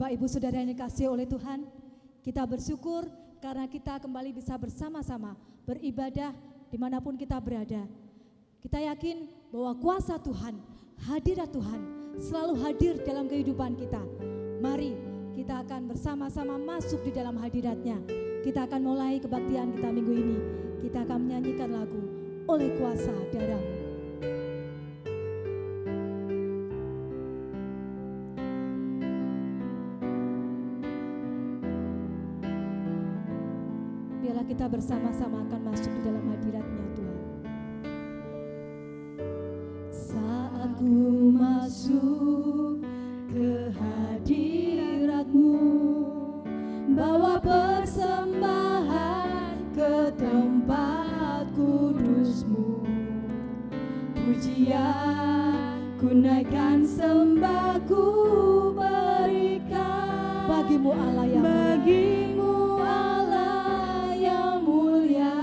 Bapak Ibu Saudara yang dikasihi oleh Tuhan, kita bersyukur karena kita kembali bisa bersama-sama beribadah dimanapun kita berada. Kita yakin bahwa kuasa Tuhan, hadirat Tuhan selalu hadir dalam kehidupan kita. Mari kita akan bersama-sama masuk di dalam hadiratnya. Kita akan mulai kebaktian kita minggu ini. Kita akan menyanyikan lagu Oleh Kuasa Darah-Mu. Biarlah kita bersama-sama akan masuk di dalam hadirat-Nya Tuhan. Saat ku masuk ke hadirat-Mu, bawa persembahan ke tempat kudus-Mu. Pujian ku naikkan, sembah ku berikan bagimu Allah yang bagimu Allah yang mulia.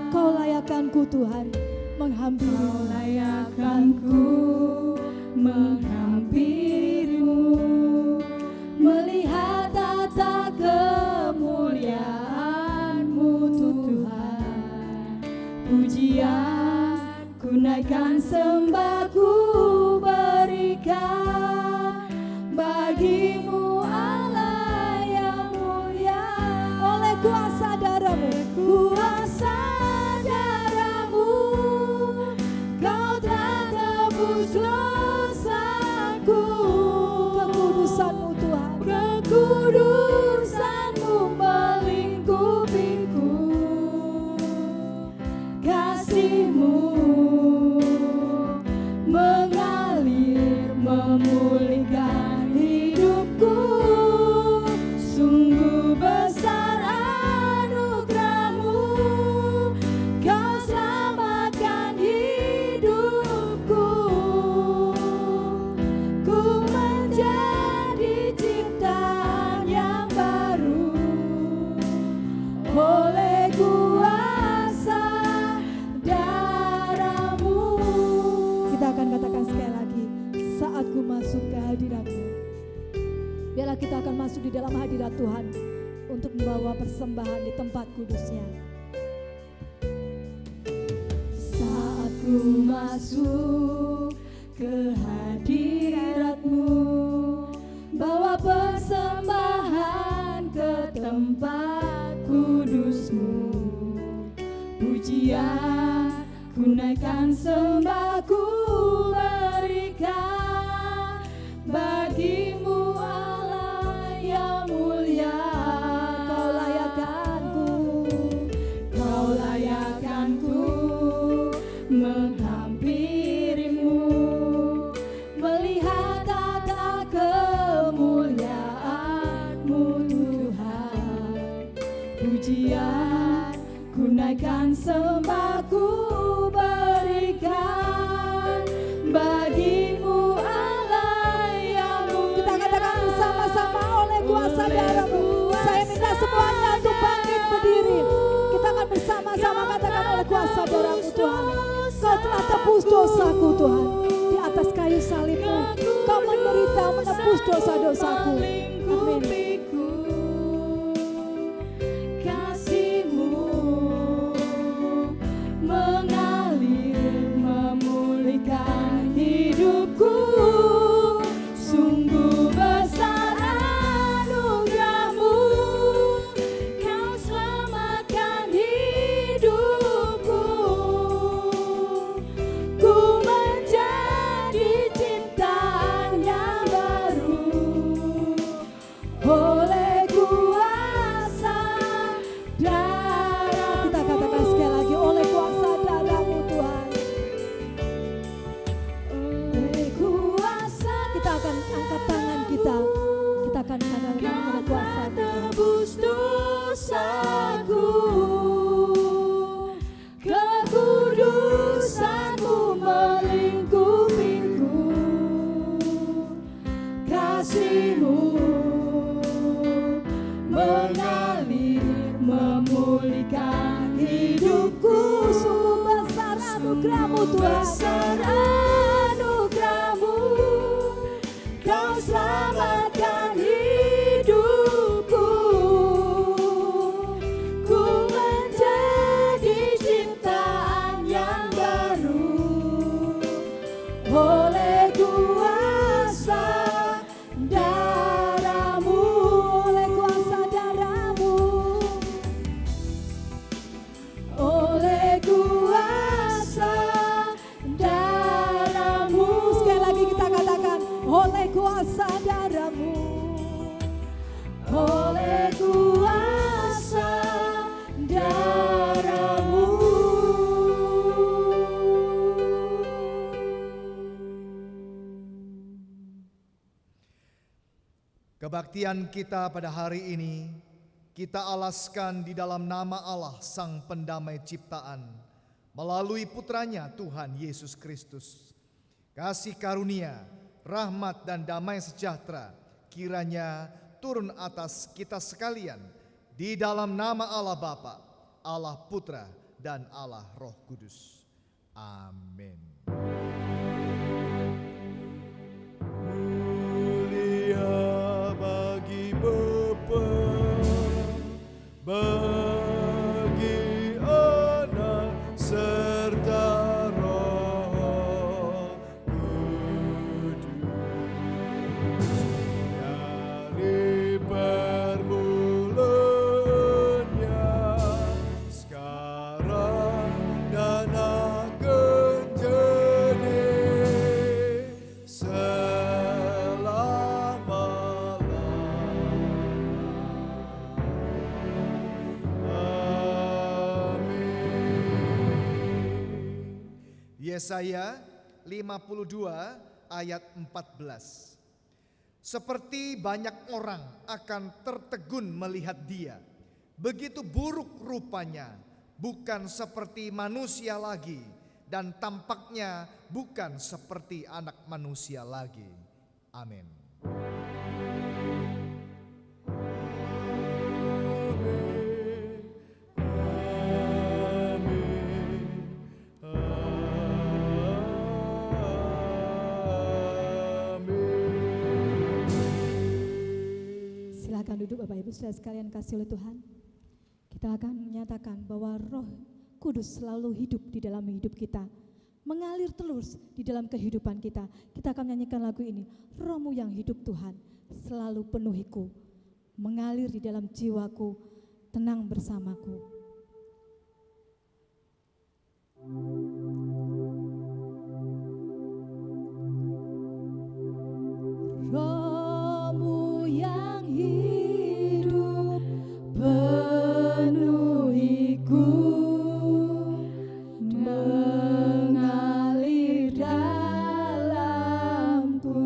Kau layakkanku Tuhan menghampiri, Kau layakkanku menghampirimu, melihat tata kemuliaan-Mu Tuhan. Pujian ku naikkan, sembah ku berikan bagimu Allah yang mulia. Oleh kuasa darah-Mu, kuasa darah-Mu, Kau telah tebus dosaku. Kekudusan-Mu Tuhan, kekudusan-Mu melingkupiku. Kasih-Mu mengalir memulihkan hidupku. Sungguh besar anugerah-Mu, Kau selamatkan hidupku. Ku menjadi ciptaan yang baru oleh kuasa darah-Mu. Kita akan katakan sekali lagi, saat ku masuk ke hadirat-Mu. Biarlah kita akan masuk di dalam hadirat Tuhan untuk membawa persembahan di tempat kudus-Nya. Saat ku masuk ke hadirat-Mu, bawa persembahan ke tempat kudus-Mu. Pujian ku naikkan, sembah ku berikan bagimu Allah yang mulia. Kau layakkanku, Kau layakkanku menghampirimu, melihat tata kemuliaan-Mu Tuhan. Pujian ku naikkan, sembah ku berikan bagimu Allah yang mulia. Kita katakan bersama-sama, oleh kuasa darah-Mu. Saya minta semuanya untuk bangkit berdiri. Kita akan bersama-sama katakan, oleh kuasa darah-Mu Tuhan, Kau telah tebus dosaku Tuhan. Di atas kayu salib-Mu Kau menderita menebus dosa-dosaku. Amin. Kasih-Mu mengalir memulihkan hidupku. Sungguh besar anugerah-Mu, Kau selamatkan hidupku. Ku menjadi ciptaan yang baru oleh kuasa darah. Kita katakan sekali lagi, oleh kuasa darah-Mu Tuhan. Oleh kuasa, kita akan angkat tangan kita. Kita akan mengandalkan oleh kuasa tebus dosaku. Kekudusan-Mu melingkupiku. Kasih-Mu mengalir memulihkan hidupku. Sungguh besar anugerah-Mu Tuhan, besar anugerah-Mu, Kau selamatkan hidupku. Kebaktian kita pada hari ini kita alaskan di dalam nama Allah Sang Pendamai Ciptaan melalui putranya Tuhan Yesus Kristus. Kasih karunia, rahmat dan damai sejahtera kiranya turun atas kita sekalian di dalam nama Allah Bapa, Allah Putra dan Allah Roh Kudus. Amin. Mulia bagi Bapa, bagi Anak serta Roh Kudus, dari permulaannya, sekarang dan akan jadi Yesaya 52 ayat 14. Seperti banyak orang akan tertegun melihat dia, begitu buruk rupanya, bukan seperti manusia lagi, dan tampaknya bukan seperti anak manusia lagi. Amin. Silakan duduk Bapak Ibu Saudara sekalian kasih oleh Tuhan. Kita akan menyatakan bahwa Roh Kudus selalu hidup di dalam hidup kita, mengalir terus di dalam kehidupan kita. Kita akan menyanyikan lagu ini, Roh-Mu yang hidup Tuhan selalu penuhiku, mengalir di dalam jiwaku, tenang bersamaku. Roh-Mu yang hidup penuhiku, mengalir dalamku.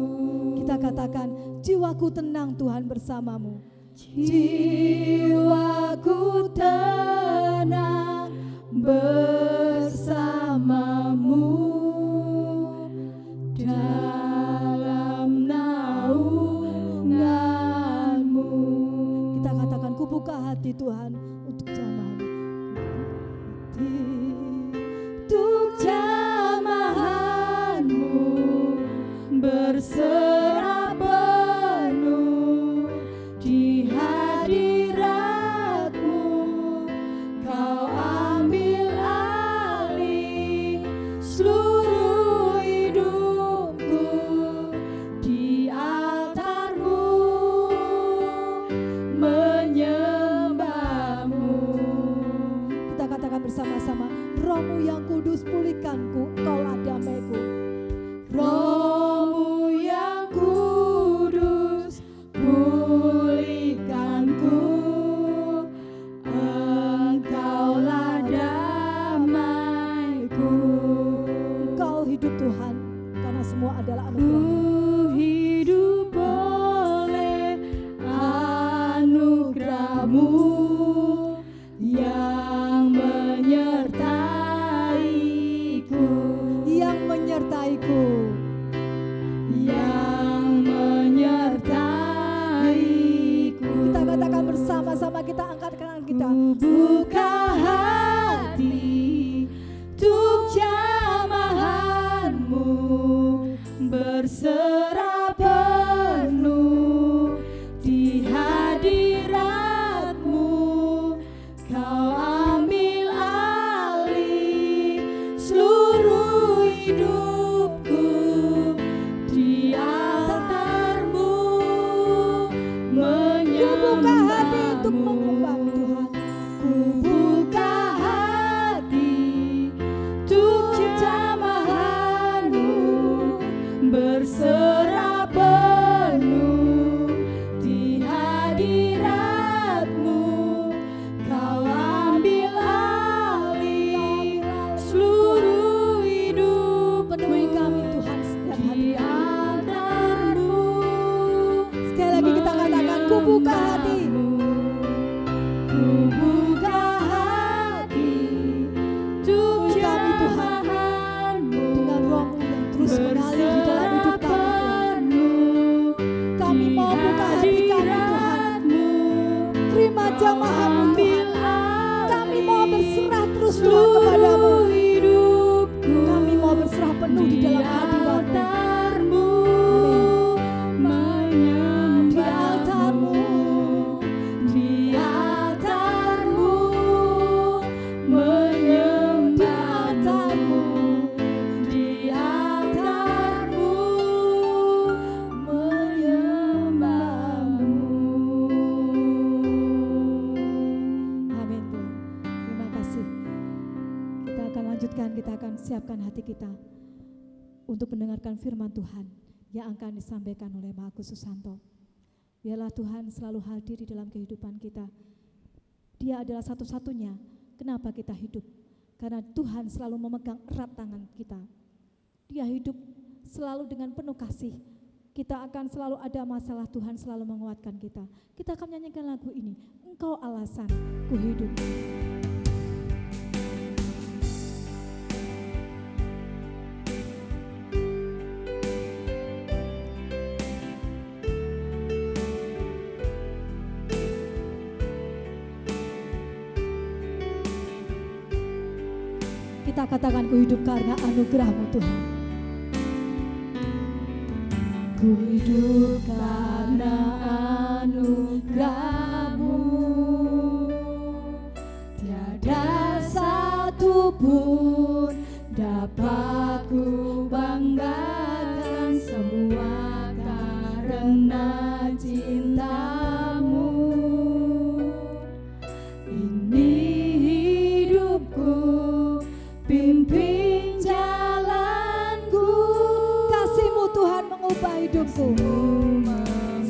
Kita katakan, jiwaku tenang Tuhan bersamamu. Jiwaku tenang bersamamu, dalam naunganmu. Kita katakan, ku buka hati Tuhan untuk jamaah-Mu. Untuk jamaah-Mu berserah penuh di hadirat-Mu. Kau ambil alih seluruh hidupku di altar-Mu, menyembah-Mu. Kita katakan bersama-sama, Roh-Mu yang kudus pulihkanku, Engkaulah damaiku. Roh-Mu yang kudus pulihkanku, Engkaulah damaiku. Engkau hidup Tuhan, karena semua adalah anugerah. Hidup oleh anugerah-Mu yang menyertaiku, yang menyertaiku, yang menyertaiku. Kita katakan bersama-sama, kita angkat tangan kita. Buka hati untuk jamaah-Mu bersama akan lanjutkan, kita akan siapkan hati kita untuk mendengarkan firman Tuhan yang akan disampaikan oleh Pak Agus Susanto. Biarlah Tuhan selalu hadir di dalam kehidupan kita. Dia adalah satu-satunya kenapa kita hidup, karena Tuhan selalu memegang erat tangan kita. Dia hidup selalu dengan penuh kasih. Kita akan selalu ada masalah, Tuhan selalu menguatkan kita. Kita akan menyanyikan lagu ini, Engkau alasan ku hidup. Kita katakan ku hidup karena anugerah-Mu Tuhan. Ku hidup karena anugerah-Mu, tiada satu pun dapat ku banggakan, semua karena cinta-Mu. Ini hidupku, pimpin jalanku. Kasih-Mu Tuhan mengubah hidupku.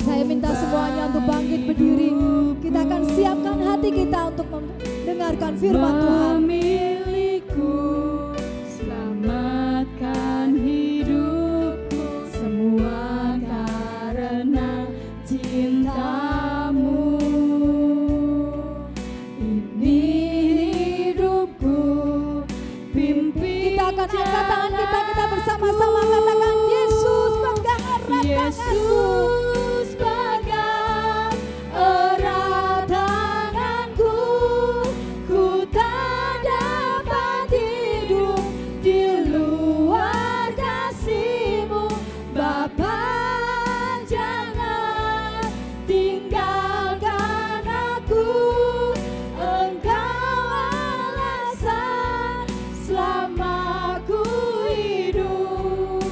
Saya minta semuanya untuk bangkit berdiri. Kita akan siapkan hati kita untuk mendengarkan firman Tuhan. Milikku, selamatkan hidupku, semua karena cinta-Mu. Ini hidupku, pimpin. Kita akan angkat tangan kita bersama-sama katakan, Yesus pegang erat tanganku. Yesus pegang erat tanganku, ku tak dapat hidup di luar kasih-Mu. Bapa, jangan tinggalkan aku, Engkau alasan selama ku hidup.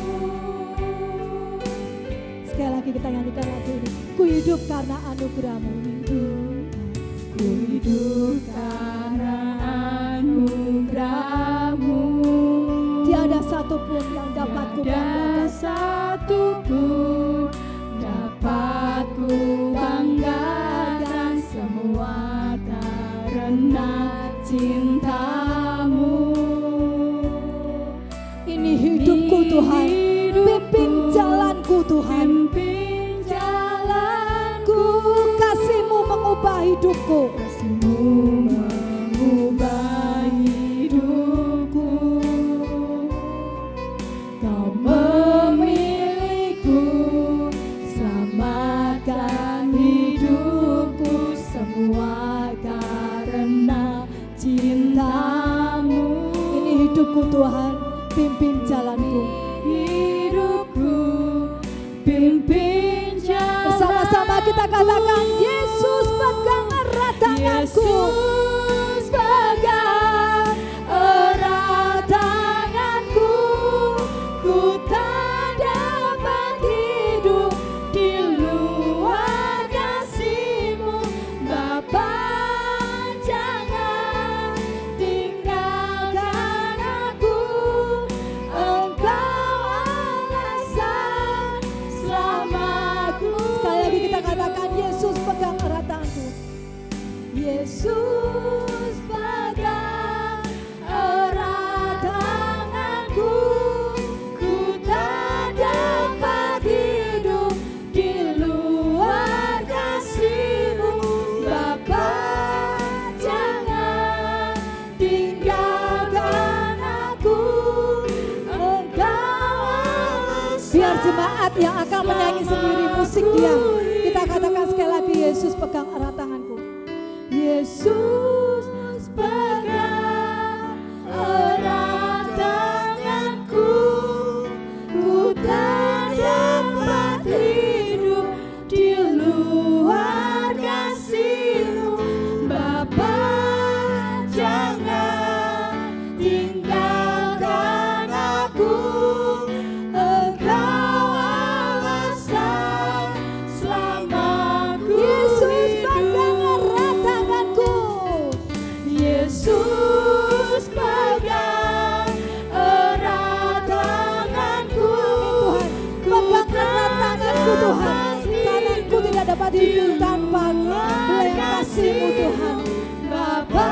Sekali lagi kita nyanyikan lagu ini. Ku hidup karena anugerah-Mu. Ku hidup karena anugerah-Mu, Tiada satu pun yang dapat ku tiada banggakan. satu pun dapat ku banggakan, semua karena cinta-Mu. Ini hidupku Tuhan, pimpin jalanku Tuhan. Pimpin jalanku, Kasih-Mu mengubah hidupku. kasih-Mu mengubah hidupku. Kau memilihku, selamatkan hidupku, semua karena cinta-Mu. Ini hidupku Tuhan, pimpin jalanku. Hidupku, pimpin jalanku. Bersama-sama kita katakan, Yesus pegang erat tanganku. Yesus pegang erat tanganku, ku tak dapat hidup di luar kasih-Mu. Bapa, jangan tinggalkan aku, Engkau alasan selama ku. Sekali lagi kita katakan, Yesus pegang erat tanganku. Yesus pegang erat tanganku, ku tak dapat hidup di luar kasih-Mu. Bapa, jangan tinggalkan aku, Engkau alasan. Biar jemaat yang akan menyanyi sendiri musik diam. Kita katakan sekali lagi, Yesus pegang erat tanganku. Yesus pegang erat tanganku, ku tak dapat hidup di luar kasih-Mu. Bapa, jangan tinggalkan aku, Engkau alasan selama ku Yesus hidup. pegang erat tanganku. hidup tanpa belas kasih-Mu Tuhan. Bapa,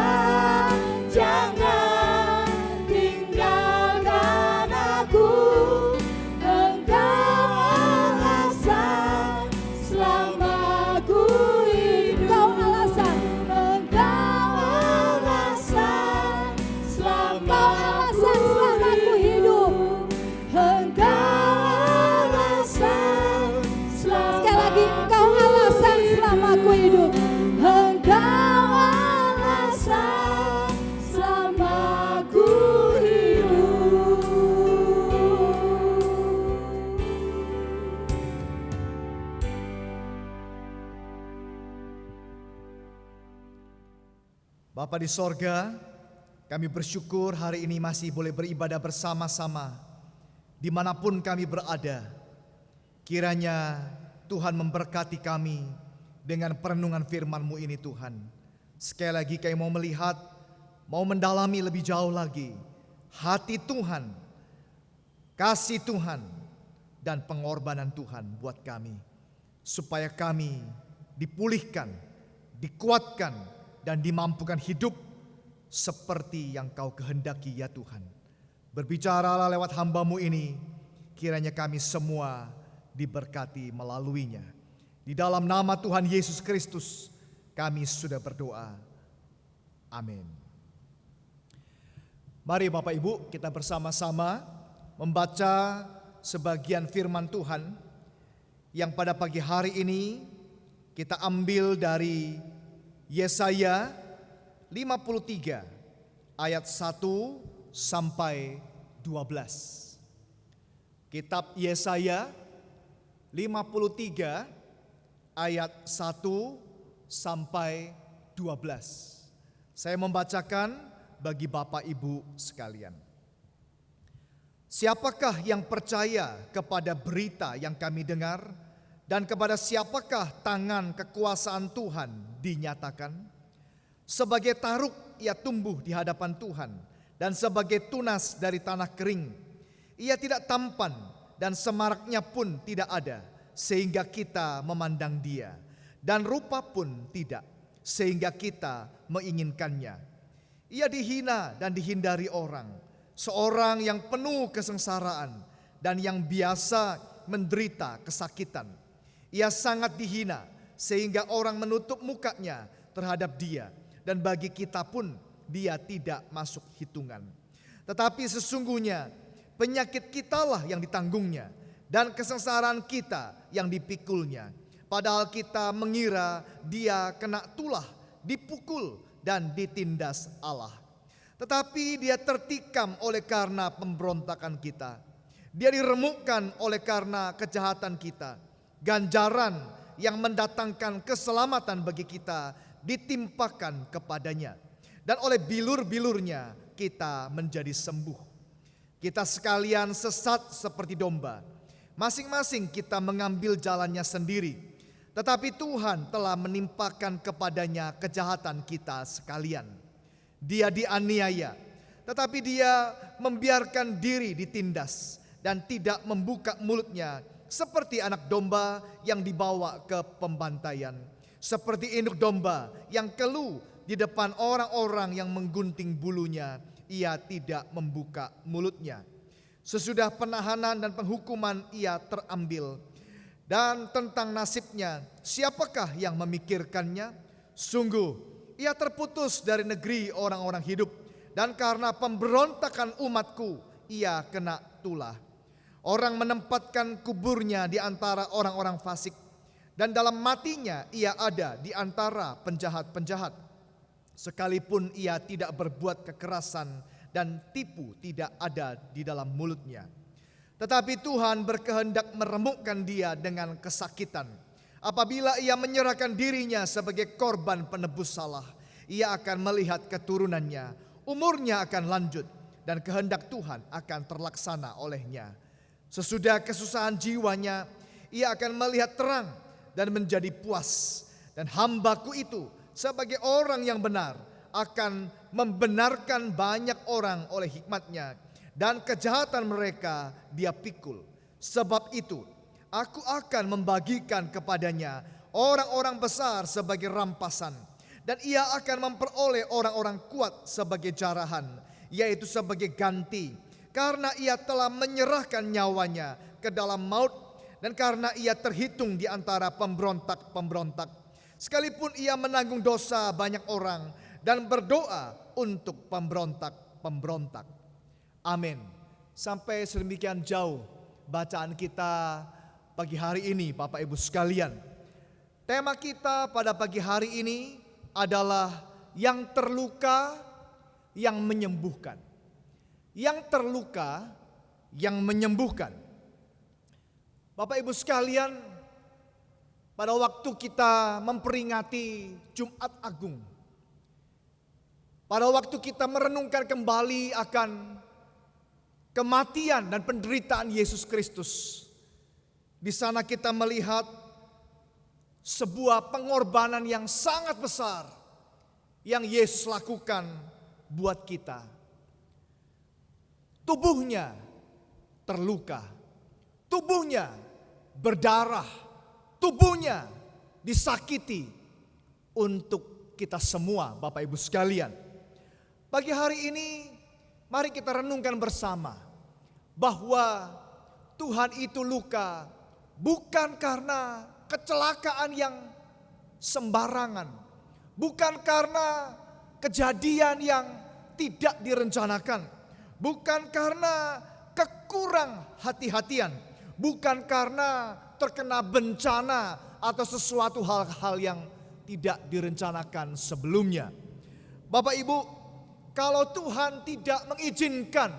jangan tinggalkan aku. Engkau alasan selama ku hidup. Engkau alasan, Engkau alasan selama ku hidup. Engkau alasan selama Sekali lagi, Engkau alasan selama ku hidup. Engkau alasan selama ku hidup. Bapa di sorga, kami bersyukur hari ini masih boleh beribadah bersama-sama dimanapun kami berada. Kiranya Tuhan memberkati kami dengan perenungan firman-Mu ini Tuhan. Sekali lagi kami mau melihat, mau mendalami lebih jauh lagi hati Tuhan, kasih Tuhan, dan pengorbanan Tuhan buat kami. Supaya kami dipulihkan, dikuatkan, dan dimampukan hidup seperti yang Kau kehendaki ya Tuhan. Berbicaralah lewat hamba-Mu ini, kiranya kami semua diberkati melaluinya. Di dalam nama Tuhan Yesus Kristus kami sudah berdoa. Amin. Mari Bapak Ibu kita bersama-sama membaca sebagian firman Tuhan yang pada pagi hari ini kita ambil dari Yesaya 53 ayat 1 sampai 12. Kitab Yesaya 53 ayat 1 sampai 12. Saya membacakan bagi Bapak Ibu sekalian. Siapakah yang percaya kepada berita yang kami dengar, dan kepada siapakah tangan kekuasaan Tuhan dinyatakan? Sebagai taruk ia tumbuh di hadapan Tuhan, dan sebagai tunas dari tanah kering. Ia tidak tampan dan semaraknya pun tidak ada, sehingga kita memandang dia, dan rupa pun tidak, sehingga kita menginginkannya. Ia dihina dan dihindari orang, seorang yang penuh kesengsaraan dan yang biasa menderita kesakitan. Ia sangat dihina sehingga orang menutup mukanya terhadap dia, dan bagi kita pun dia tidak masuk hitungan. Tetapi sesungguhnya penyakit kitalah yang ditanggungnya, dan kesengsaraan kita yang dipikulnya. Padahal kita mengira dia kena tulah, dipukul dan ditindas Allah. Tetapi dia tertikam oleh karena pemberontakan kita. Dia diremukkan oleh karena kejahatan kita. Ganjaran yang mendatangkan keselamatan bagi kita ditimpakan kepadanya. Dan oleh bilur-bilurnya kita menjadi sembuh. Kita sekalian sesat seperti domba. Masing-masing kita mengambil jalannya sendiri. Tetapi Tuhan telah menimpakan kepadanya kejahatan kita sekalian. Dia dianiaya, tetapi dia membiarkan diri ditindas dan tidak membuka mulutnya, seperti anak domba yang dibawa ke pembantaian, seperti induk domba yang keluh di depan orang-orang yang menggunting bulunya, ia tidak membuka mulutnya. Sesudah penahanan dan penghukuman ia terambil. Dan tentang nasibnya, siapakah yang memikirkannya? Sungguh, ia terputus dari negeri orang-orang hidup, dan karena pemberontakan umatku, ia kena tulah. Orang menempatkan kuburnya di antara orang-orang fasik, dan dalam matinya ia ada di antara penjahat-penjahat. Sekalipun ia tidak berbuat kekerasan dan tipu tidak ada di dalam mulutnya. Tetapi Tuhan berkehendak meremukkan dia dengan kesakitan. Apabila ia menyerahkan dirinya sebagai korban penebus salah, ia akan melihat keturunannya, umurnya akan lanjut, dan kehendak Tuhan akan terlaksana olehnya. Sesudah kesusahan jiwanya, ia akan melihat terang dan menjadi puas. Dan hambaku itu sebagai orang yang benar akan membenarkan banyak orang oleh hikmatnya, dan kejahatan mereka dia pikul. Sebab itu aku akan membagikan kepadanya orang-orang besar sebagai rampasan. Dan ia akan memperoleh orang-orang kuat sebagai jarahan, yaitu sebagai ganti. Karena ia telah menyerahkan nyawanya ke dalam maut, dan karena ia terhitung di antara pemberontak-pemberontak. Sekalipun ia menanggung dosa banyak orang dan berdoa untuk pemberontak-pemberontak. Amin. Sampai sedemikian jauh bacaan kita pagi hari ini, Bapak Ibu sekalian. Tema kita pada pagi hari ini adalah yang terluka, yang menyembuhkan. Yang terluka, yang menyembuhkan. Bapak Ibu sekalian, pada waktu kita memperingati Jumat Agung, pada waktu kita merenungkan kembali akan kematian dan penderitaan Yesus Kristus, di sana kita melihat sebuah pengorbanan yang sangat besar yang Yesus lakukan buat kita. Tubuhnya terluka, tubuhnya berdarah, tubuhnya disakiti untuk kita semua, Bapak Ibu sekalian. Pagi hari ini mari kita renungkan bersama bahwa Tuhan itu luka bukan karena kecelakaan yang sembarangan, bukan karena kejadian yang tidak direncanakan, bukan karena kekurang hati-hatian, bukan karena terkena bencana atau sesuatu hal-hal yang tidak direncanakan sebelumnya. Bapak Ibu, kalau Tuhan tidak mengizinkan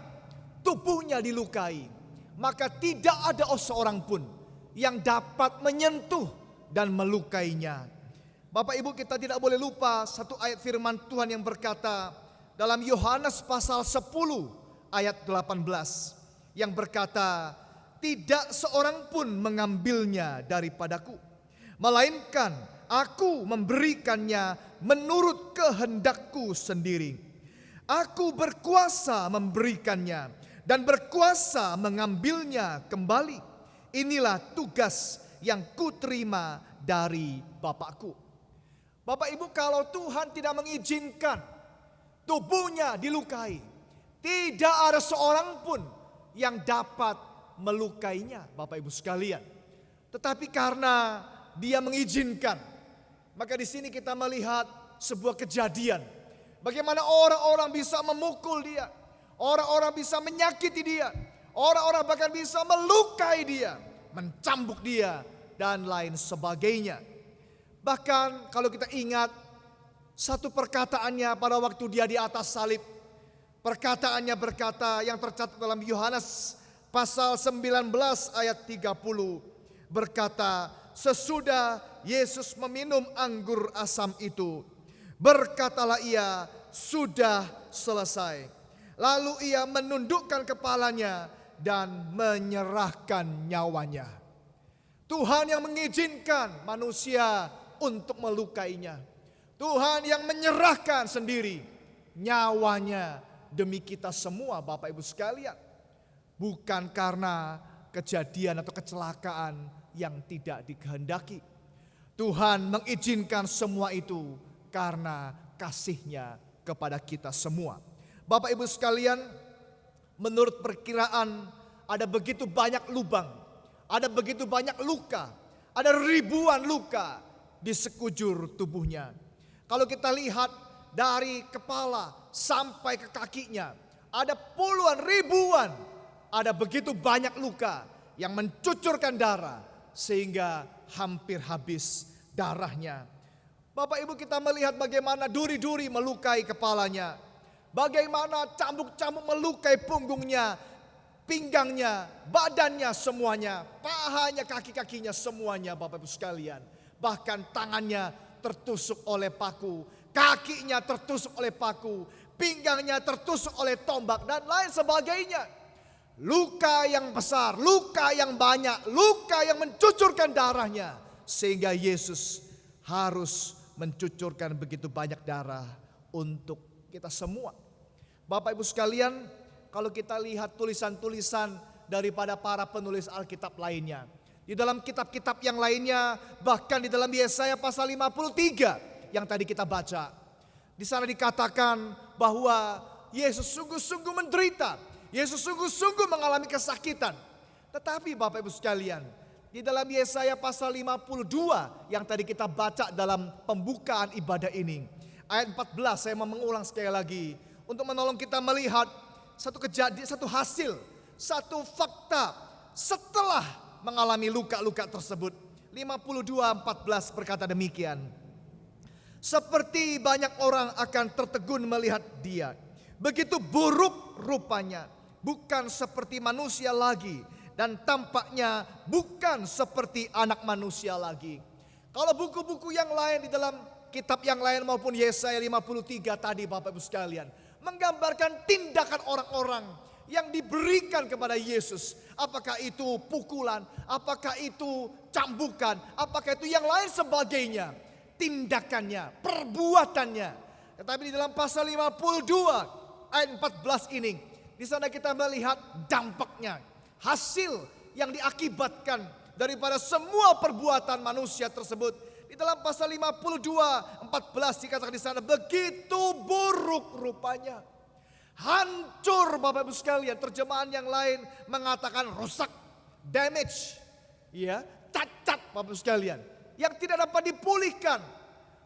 tubuhnya dilukai, maka tidak ada seorang pun yang dapat menyentuh dan melukainya. Bapak Ibu, kita tidak boleh lupa satu ayat firman Tuhan yang berkata dalam Yohanes pasal 10 ayat 18 yang berkata, tidak seorang pun mengambilnya daripadaku, melainkan aku memberikannya menurut kehendakku sendiri. Aku berkuasa memberikannya dan berkuasa mengambilnya kembali. Inilah tugas yang kuterima dari Bapakku. Bapak Ibu, kalau Tuhan tidak mengizinkan tubuhnya dilukai, tidak ada seorang pun yang dapat melukainya, Bapak Ibu sekalian. Tetapi karena Dia mengizinkan, maka di sini kita melihat sebuah kejadian. Bagaimana orang-orang bisa memukul Dia, orang-orang bisa menyakiti Dia, orang-orang bahkan bisa melukai Dia, mencambuk Dia, dan lain sebagainya. Bahkan kalau kita ingat satu perkataannya pada waktu Dia di atas salib, perkataannya berkata yang tercatat dalam Yohanes pasal 19 ayat 30 berkata, sesudah Yesus meminum anggur asam itu, berkatalah Ia, sudah selesai. Lalu Ia menundukkan kepalanya dan menyerahkan nyawanya. Tuhan yang mengizinkan manusia untuk melukainya. Tuhan yang menyerahkan sendiri nyawanya demi kita semua, Bapak Ibu sekalian. Bukan karena kejadian atau kecelakaan yang tidak dikehendaki. Tuhan mengizinkan semua itu karena kasih-Nya kepada kita semua. Bapak Ibu sekalian, menurut perkiraan ada begitu banyak lubang, ada begitu banyak luka, ada ribuan luka di sekujur tubuhnya. Kalau kita lihat dari kepala sampai ke kakinya, ada puluhan ribuan, ada begitu banyak luka yang mencucurkan darah sehingga hampir habis darahnya. Bapak Ibu, kita melihat bagaimana duri-duri melukai kepalanya, bagaimana cambuk-cambuk melukai punggungnya, pinggangnya, badannya semuanya, pahanya, kaki-kakinya semuanya, Bapak Ibu sekalian. Bahkan tangannya tertusuk oleh paku, kakinya tertusuk oleh paku, pinggangnya tertusuk oleh tombak dan lain sebagainya. Luka yang besar, luka yang banyak, luka yang mencucurkan darahnya, sehingga Yesus harus mencucurkan begitu banyak darah untuk kita semua. Bapak Ibu sekalian, kalau kita lihat tulisan-tulisan daripada para penulis Alkitab lainnya, di Di dalam kitab-kitab yang lainnya, bahkan di dalam Yesaya pasal 53 yang tadi kita baca. Di sana dikatakan bahwa Yesus sungguh-sungguh menderita. Yesus sungguh-sungguh mengalami kesakitan. Tetapi Bapak Ibu sekalian, di dalam Yesaya pasal 52 yang tadi kita baca dalam pembukaan ibadah ini. Ayat 14 saya mau mengulang sekali lagi. Untuk menolong kita melihat satu kejadian, satu hasil, satu fakta setelah mengalami luka-luka tersebut. 52:14 berkata demikian. Seperti banyak orang akan tertegun melihat dia. Begitu buruk rupanya, bukan seperti manusia lagi. Dan tampaknya bukan seperti anak manusia lagi. Kalau buku-buku yang lain di dalam kitab yang lain maupun Yesaya 53 tadi Bapak Ibu sekalian, menggambarkan tindakan orang-orang yang diberikan kepada Yesus. Apakah itu pukulan, apakah itu cambukan, apakah itu yang lain sebagainya. Tindakannya, perbuatannya. Tetapi di dalam pasal 52 ayat 14 ini, di sana kita melihat dampaknya. Hasil yang diakibatkan daripada semua perbuatan manusia tersebut. Di dalam pasal 52:14 dikatakan di sana, begitu buruk rupanya. Hancur Bapak Ibu sekalian. Terjemahan yang lain mengatakan rusak, damage, ya, cacat Bapak Ibu sekalian. Yang tidak dapat dipulihkan.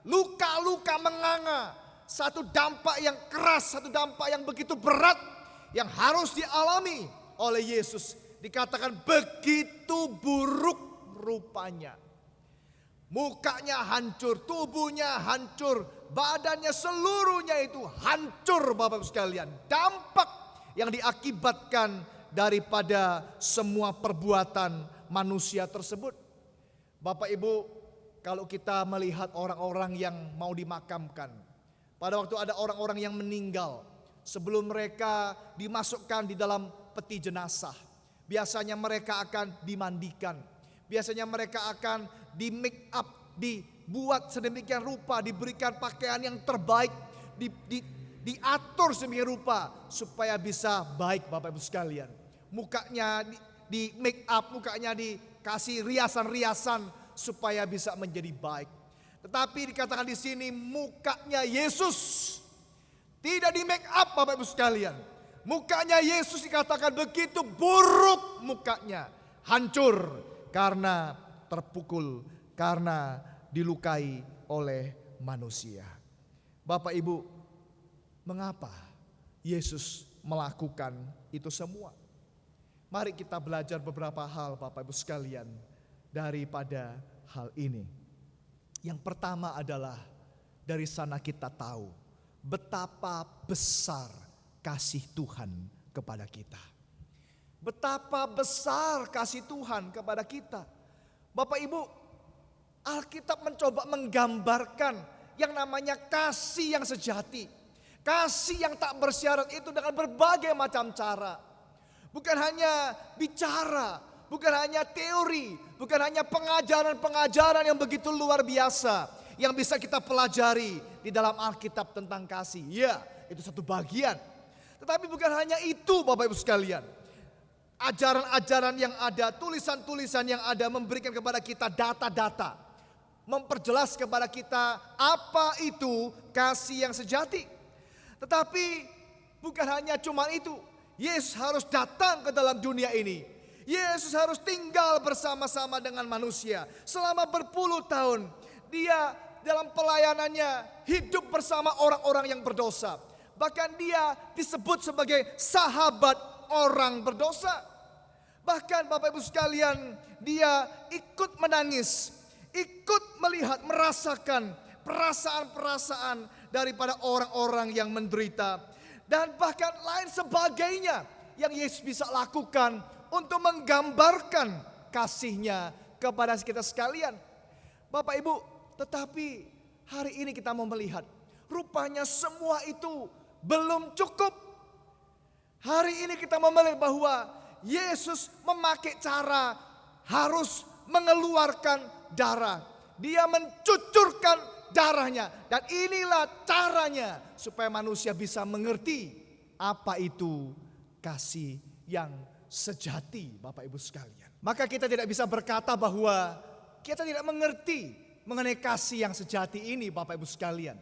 Luka-luka menganga. Satu dampak yang keras, satu dampak yang begitu berat yang harus dialami oleh Yesus. Dikatakan begitu buruk rupanya. Mukanya hancur, tubuhnya hancur, badannya seluruhnya itu hancur Bapak Ibu sekalian. Dampak yang diakibatkan daripada semua perbuatan manusia tersebut. Bapak Ibu, kalau kita melihat orang-orang yang mau dimakamkan. Pada waktu ada orang-orang yang meninggal, sebelum mereka dimasukkan di dalam peti jenazah. Biasanya mereka akan dimandikan. Biasanya mereka akan di make up, dibuat sedemikian rupa, diberikan pakaian yang terbaik, diatur sedemikian rupa supaya bisa baik Bapak Ibu sekalian. Mukanya di make up, mukanya dikasih riasan-riasan supaya bisa menjadi baik. Tetapi dikatakan di sini mukanya Yesus tidak di make up Bapak Ibu sekalian. Mukanya Yesus dikatakan begitu buruk mukanya, hancur karena terpukul, karena dilukai oleh manusia. Bapak Ibu, mengapa Yesus melakukan itu semua? Mari kita belajar beberapa hal Bapak Ibu sekalian daripada hal ini. Yang pertama adalah dari sana kita tahu betapa besar kasih Tuhan kepada kita. Betapa besar kasih Tuhan kepada kita. Bapak Ibu, Alkitab mencoba menggambarkan yang namanya kasih yang sejati. Kasih yang tak bersyarat itu dengan berbagai macam cara. Bukan hanya bicara, bukan hanya teori, bukan hanya pengajaran-pengajaran yang begitu luar biasa yang bisa kita pelajari di dalam Alkitab tentang kasih. Ya, itu satu bagian. Tetapi bukan hanya itu Bapak Ibu sekalian. Ajaran-ajaran yang ada, tulisan-tulisan yang ada memberikan kepada kita data-data. Memperjelas kepada kita apa itu kasih yang sejati. Tetapi bukan hanya cuma itu. Yesus harus datang ke dalam dunia ini. Yesus harus tinggal bersama-sama dengan manusia. Selama berpuluh tahun dia dalam pelayanannya hidup bersama orang-orang yang berdosa. Bahkan dia disebut sebagai sahabat orang berdosa. Bahkan Bapak Ibu sekalian, dia ikut menangis, ikut melihat, merasakan perasaan-perasaan daripada orang-orang yang menderita. Dan bahkan lain sebagainya yang Yesus bisa lakukan untuk menggambarkan kasih-Nya kepada kita sekalian. Bapak Ibu, tetapi hari ini kita mau melihat, rupanya semua itu belum cukup. Hari ini kita mau melihat bahwa Yesus memakai cara harus mengeluarkan darah. Dia mencucurkan darahnya. Dan inilah caranya supaya manusia bisa mengerti apa itu kasih yang sejati, Bapak Ibu sekalian. Maka kita tidak bisa berkata bahwa kita tidak mengerti mengenai kasih yang sejati ini, Bapak Ibu sekalian.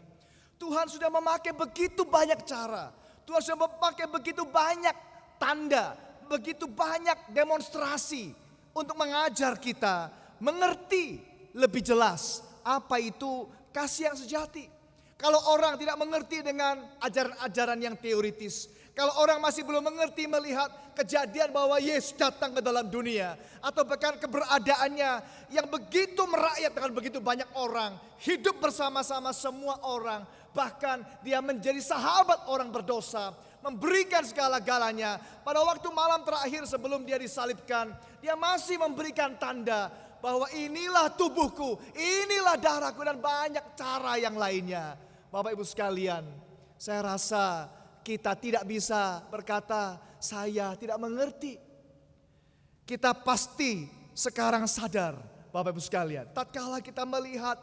Tuhan sudah memakai begitu banyak cara. Tuhan sudah memakai begitu banyak tanda, begitu banyak demonstrasi untuk mengajar kita mengerti lebih jelas apa itu kasih yang sejati. Kalau orang tidak mengerti dengan ajaran-ajaran yang teoritis, kalau orang masih belum mengerti melihat kejadian bahwa Yesus datang ke dalam dunia, atau bahkan keberadaannya yang begitu merakyat dengan begitu banyak orang, hidup bersama-sama semua orang, bahkan dia menjadi sahabat orang berdosa, memberikan segala-galanya. Pada waktu malam terakhir sebelum dia disalibkan, dia masih memberikan tanda bahwa inilah tubuhku, inilah darahku, dan banyak cara yang lainnya. Bapak Ibu sekalian, saya rasa kita tidak bisa berkata saya tidak mengerti. Kita pasti sekarang sadar, Bapak Ibu sekalian, tatkala kita melihat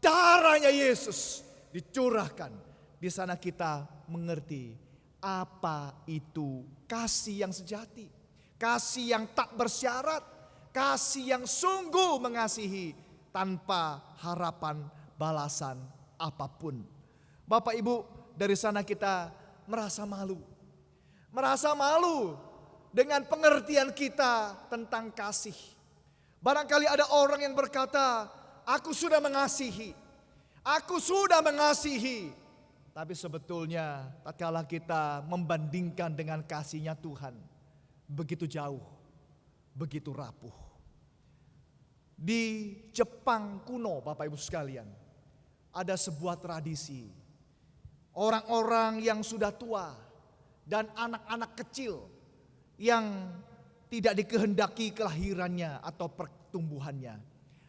darahnya Yesus dicurahkan, di sana kita mengerti apa itu kasih yang sejati, kasih yang tak bersyarat, kasih yang sungguh mengasihi tanpa harapan balasan apapun. Bapak Ibu, dari sana kita merasa malu. Merasa malu dengan pengertian kita tentang kasih. Barangkali ada orang yang berkata, aku sudah mengasihi. Aku sudah mengasihi. Tapi sebetulnya tatkala kita membandingkan dengan kasihnya Tuhan, begitu jauh, begitu rapuh. Di Jepang kuno, Bapak Ibu sekalian, ada sebuah tradisi. Orang-orang yang sudah tua dan anak-anak kecil yang tidak dikehendaki kelahirannya atau pertumbuhannya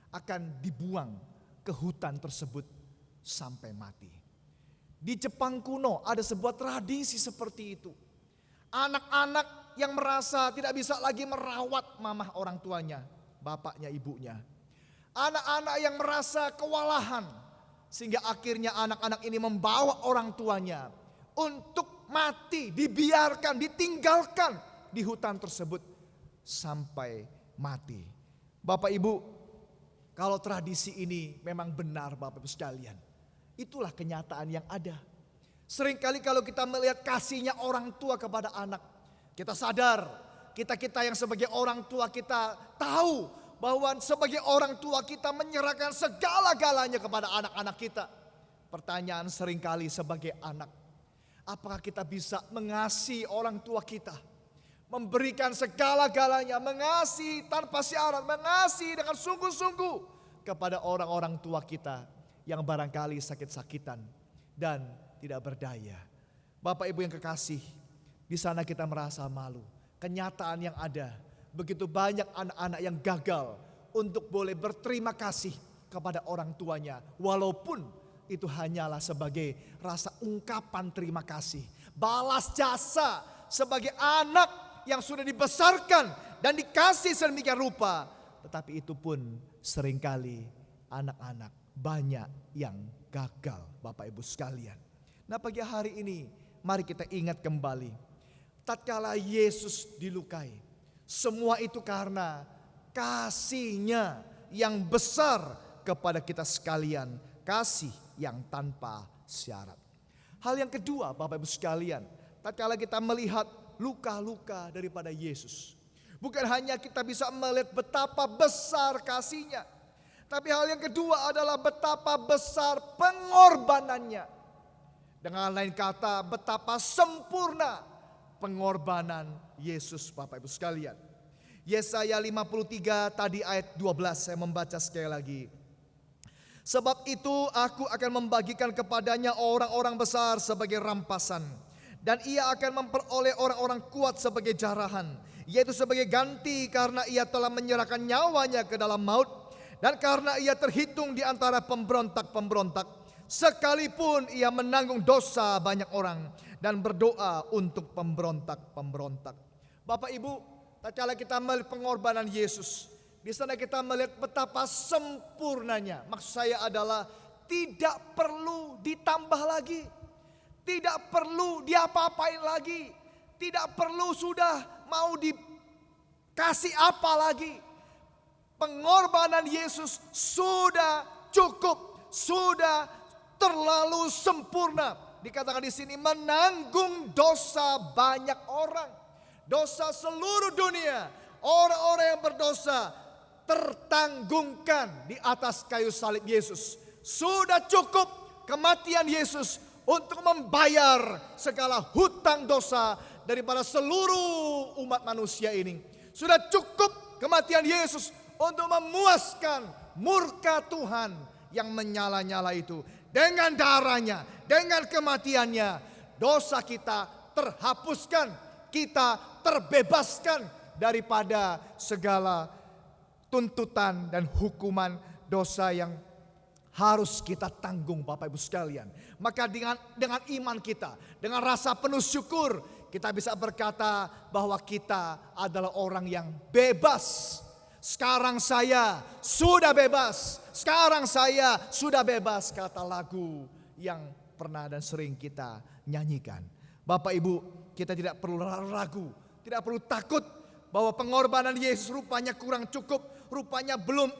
akan dibuang ke hutan tersebut sampai mati. Di Jepang kuno ada sebuah tradisi seperti itu. Anak-anak yang merasa tidak bisa lagi merawat mamah orang tuanya, bapaknya, ibunya. Anak-anak yang merasa kewalahan, sehingga akhirnya anak-anak ini membawa orang tuanya untuk mati, dibiarkan, ditinggalkan di hutan tersebut sampai mati. Bapak Ibu, kalau tradisi ini memang benar Bapak Ibu sekalian, itulah kenyataan yang ada. Seringkali kalau kita melihat kasihnya orang tua kepada anak, kita sadar, kita yang sebagai orang tua kita tahu bahwa sebagai orang tua kita menyerahkan segala-galanya kepada anak-anak kita. Pertanyaan seringkali sebagai anak, apakah kita bisa mengasihi orang tua kita? Memberikan segala-galanya, mengasihi tanpa syarat, mengasihi dengan sungguh-sungguh kepada orang-orang tua kita yang barangkali sakit-sakitan dan tidak berdaya. Bapak Ibu yang kekasih, di sana kita merasa malu. Kenyataan yang ada, begitu banyak anak-anak yang gagal untuk boleh berterima kasih kepada orang tuanya. Walaupun itu hanyalah sebagai rasa ungkapan terima kasih. Balas jasa sebagai anak yang sudah dibesarkan dan dikasih sedemikian rupa. Tetapi itu pun seringkali anak-anak banyak yang gagal, Bapak Ibu sekalian. Nah, pagi hari ini mari kita ingat kembali. Tatkala Yesus dilukai, semua itu karena kasih-Nya yang besar kepada kita sekalian. Kasih yang tanpa syarat. Hal yang kedua Bapak Ibu sekalian, tatkala kita melihat luka-luka daripada Yesus, bukan hanya kita bisa melihat betapa besar kasih-Nya, tapi hal yang kedua adalah betapa besar pengorbanannya. Dengan lain kata, betapa sempurna pengorbanan Yesus Bapak Ibu sekalian. Yesaya 53 tadi ayat 12 saya membaca sekali lagi. Sebab itu aku akan membagikan kepadanya orang-orang besar sebagai rampasan, dan ia akan memperoleh orang-orang kuat sebagai jarahan, yaitu sebagai ganti karena ia telah menyerahkan nyawanya ke dalam maut, dan karena ia terhitung di antara pemberontak-pemberontak, sekalipun ia menanggung dosa banyak orang dan berdoa untuk pemberontak-pemberontak. Bapak Ibu, tatkala kita melihat pengorbanan Yesus, di sana kita melihat betapa sempurnanya. Maksud saya adalah tidak perlu ditambah lagi, tidak perlu diapa-apain lagi, tidak perlu sudah mau kasih apa lagi? Pengorbanan Yesus sudah cukup, sudah terlalu sempurna. Dikatakan di sini menanggung dosa banyak orang, dosa seluruh dunia. Orang-orang yang berdosa tertanggungkan di atas kayu salib Yesus. Sudah cukup kematian Yesus untuk membayar segala hutang dosa daripada seluruh umat manusia ini. Sudah cukup kematian Yesus untuk memuaskan murka Tuhan yang menyala-nyala itu. Dengan darahnya, dengan kematiannya, dosa kita terhapuskan, kita terbebaskan daripada segala tuntutan dan hukuman dosa yang harus kita tanggung, Bapak Ibu sekalian. Maka dengan iman kita, dengan rasa penuh syukur, kita bisa berkata bahwa kita adalah orang yang bebas. Sekarang saya sudah bebas. Sekarang saya sudah bebas, kata lagu yang pernah dan sering kita nyanyikan. Bapak Ibu, kita tidak perlu ragu, tidak perlu takut bahwa pengorbanan Yesus rupanya kurang cukup, rupanya belum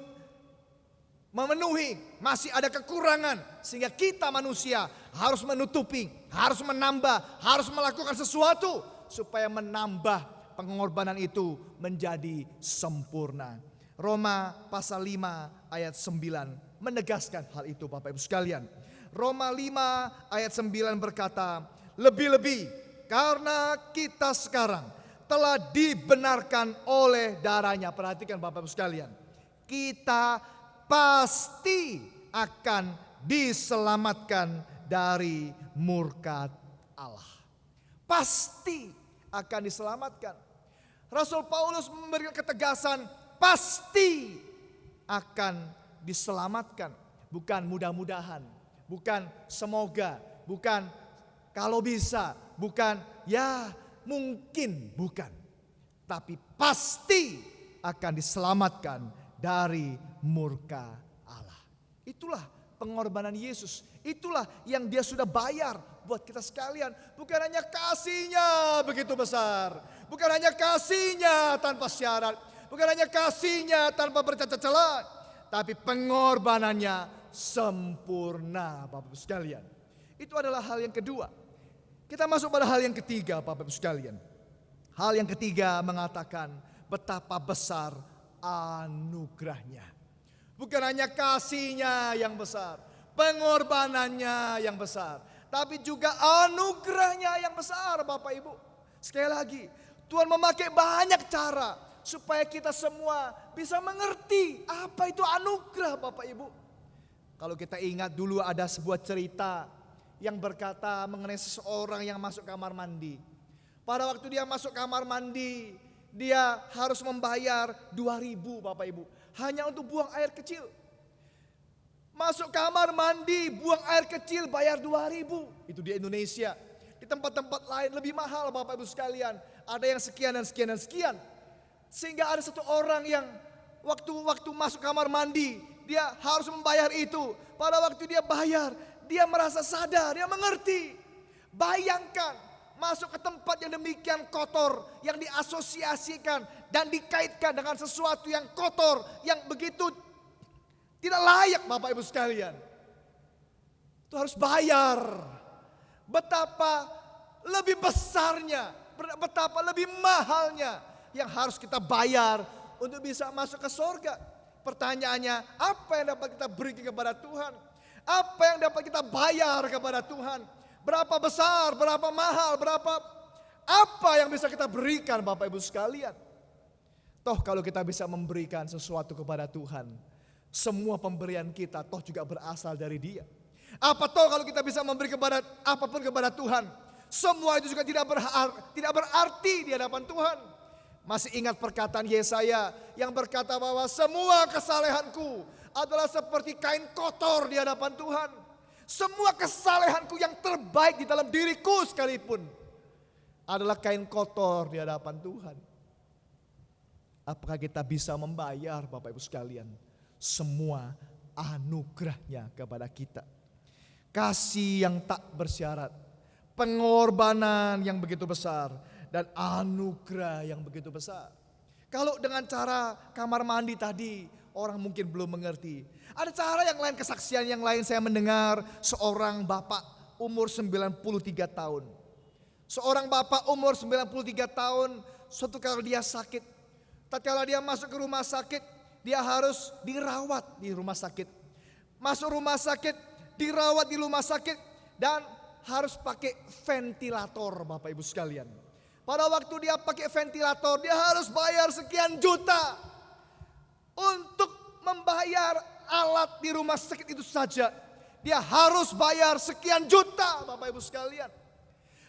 memenuhi, masih ada kekurangan. Sehingga kita manusia harus menutupi, harus menambah, harus melakukan sesuatu supaya menambah pengorbanan itu menjadi sempurna. Roma pasal 5 ayat 9 menegaskan hal itu, Bapak Ibu sekalian. Roma 5 ayat 9 berkata, lebih-lebih karena kita sekarang telah dibenarkan oleh darahnya. Perhatikan Bapak Ibu sekalian, kita pasti akan diselamatkan dari murka Allah. Pasti akan diselamatkan. Rasul Paulus memberikan ketegasan, pasti akan diselamatkan. Bukan mudah-mudahan, bukan semoga, bukan kalau bisa, bukan ya mungkin, bukan. Tapi pasti akan diselamatkan dari murka Allah. Itulah pengorbanan Yesus. Itulah yang dia sudah bayar buat kita sekalian. Bukan hanya kasihnya begitu besar. Bukan hanya kasihnya tanpa syarat. Bukan hanya kasihnya tanpa bercacat celah. Tapi pengorbanannya sempurna, Bapak Ibu sekalian. Itu adalah hal yang kedua. Kita masuk pada hal yang ketiga, Bapak Ibu sekalian. Hal yang ketiga mengatakan betapa besar anugerahnya. Bukan hanya kasihnya yang besar, pengorbanannya yang besar, tapi juga anugerahnya yang besar, Bapak Ibu. Sekali lagi, Tuhan memakai banyak cara supaya kita semua bisa mengerti apa itu anugerah, Bapak Ibu. Kalau kita ingat dulu ada sebuah cerita yang berkata mengenai seseorang yang masuk kamar mandi. Pada waktu dia masuk kamar mandi, dia harus membayar 2.000, Bapak Ibu, hanya untuk buang air kecil. Masuk kamar mandi, buang air kecil, bayar 2.000. Itu di Indonesia. Di tempat-tempat lain lebih mahal, Bapak Ibu sekalian. Ada yang sekian dan sekian dan sekian. Sehingga ada satu orang yang waktu masuk kamar mandi, dia harus membayar itu. Pada waktu dia bayar, dia merasa sadar, dia mengerti. Bayangkan masuk ke tempat yang demikian kotor, yang diasosiasikan dan dikaitkan dengan sesuatu yang kotor, yang begitu tidak layak, Bapak Ibu sekalian. Itu harus bayar. Betapa lebih besarnya, betapa lebih mahalnya yang harus kita bayar untuk bisa masuk ke surga. Pertanyaannya, apa yang dapat kita berikan kepada Tuhan? Apa yang dapat kita bayar kepada Tuhan? Berapa besar, berapa mahal, apa yang bisa kita berikan, Bapak Ibu sekalian? Toh kalau kita bisa memberikan sesuatu kepada Tuhan, semua pemberian kita toh juga berasal dari Dia. Apa toh kalau kita bisa memberi kepada apapun kepada Tuhan, semua itu juga tidak berarti di hadapan Tuhan. Masih ingat perkataan Yesaya yang berkata bahwa semua kesalehanku adalah seperti kain kotor di hadapan Tuhan. Semua kesalehanku yang terbaik di dalam diriku sekalipun adalah kain kotor di hadapan Tuhan. Apakah kita bisa membayar, Bapak Ibu sekalian, semua anugerahnya kepada kita? Kasih yang tak bersyarat, pengorbanan yang begitu besar, dan anugerah yang begitu besar. Kalau dengan cara kamar mandi tadi orang mungkin belum mengerti. Ada cara yang lain, kesaksian yang lain. Saya mendengar seorang bapak umur 93 tahun. Seorang bapak umur 93 tahun, suatu kali dia sakit. Tatkala dia masuk ke rumah sakit, dia harus dirawat di rumah sakit. Masuk rumah sakit, dirawat di rumah sakit, dan harus pakai ventilator, Bapak Ibu sekalian. Pada waktu dia pakai ventilator, dia harus bayar sekian juta untuk membayar alat di rumah sakit itu saja. Dia harus bayar sekian juta, Bapak Ibu sekalian.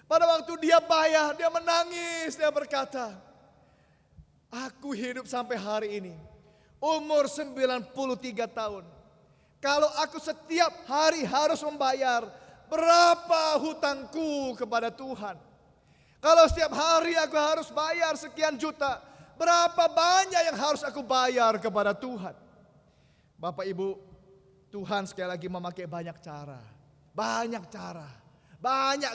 Pada waktu dia bayar, dia menangis, dia berkata, aku hidup sampai hari ini, umur 93 tahun. Kalau aku setiap hari harus membayar, berapa hutangku kepada Tuhan? Kalau setiap hari aku harus bayar sekian juta, berapa banyak yang harus aku bayar kepada Tuhan? Bapak Ibu, Tuhan sekali lagi memakai banyak cara, banyak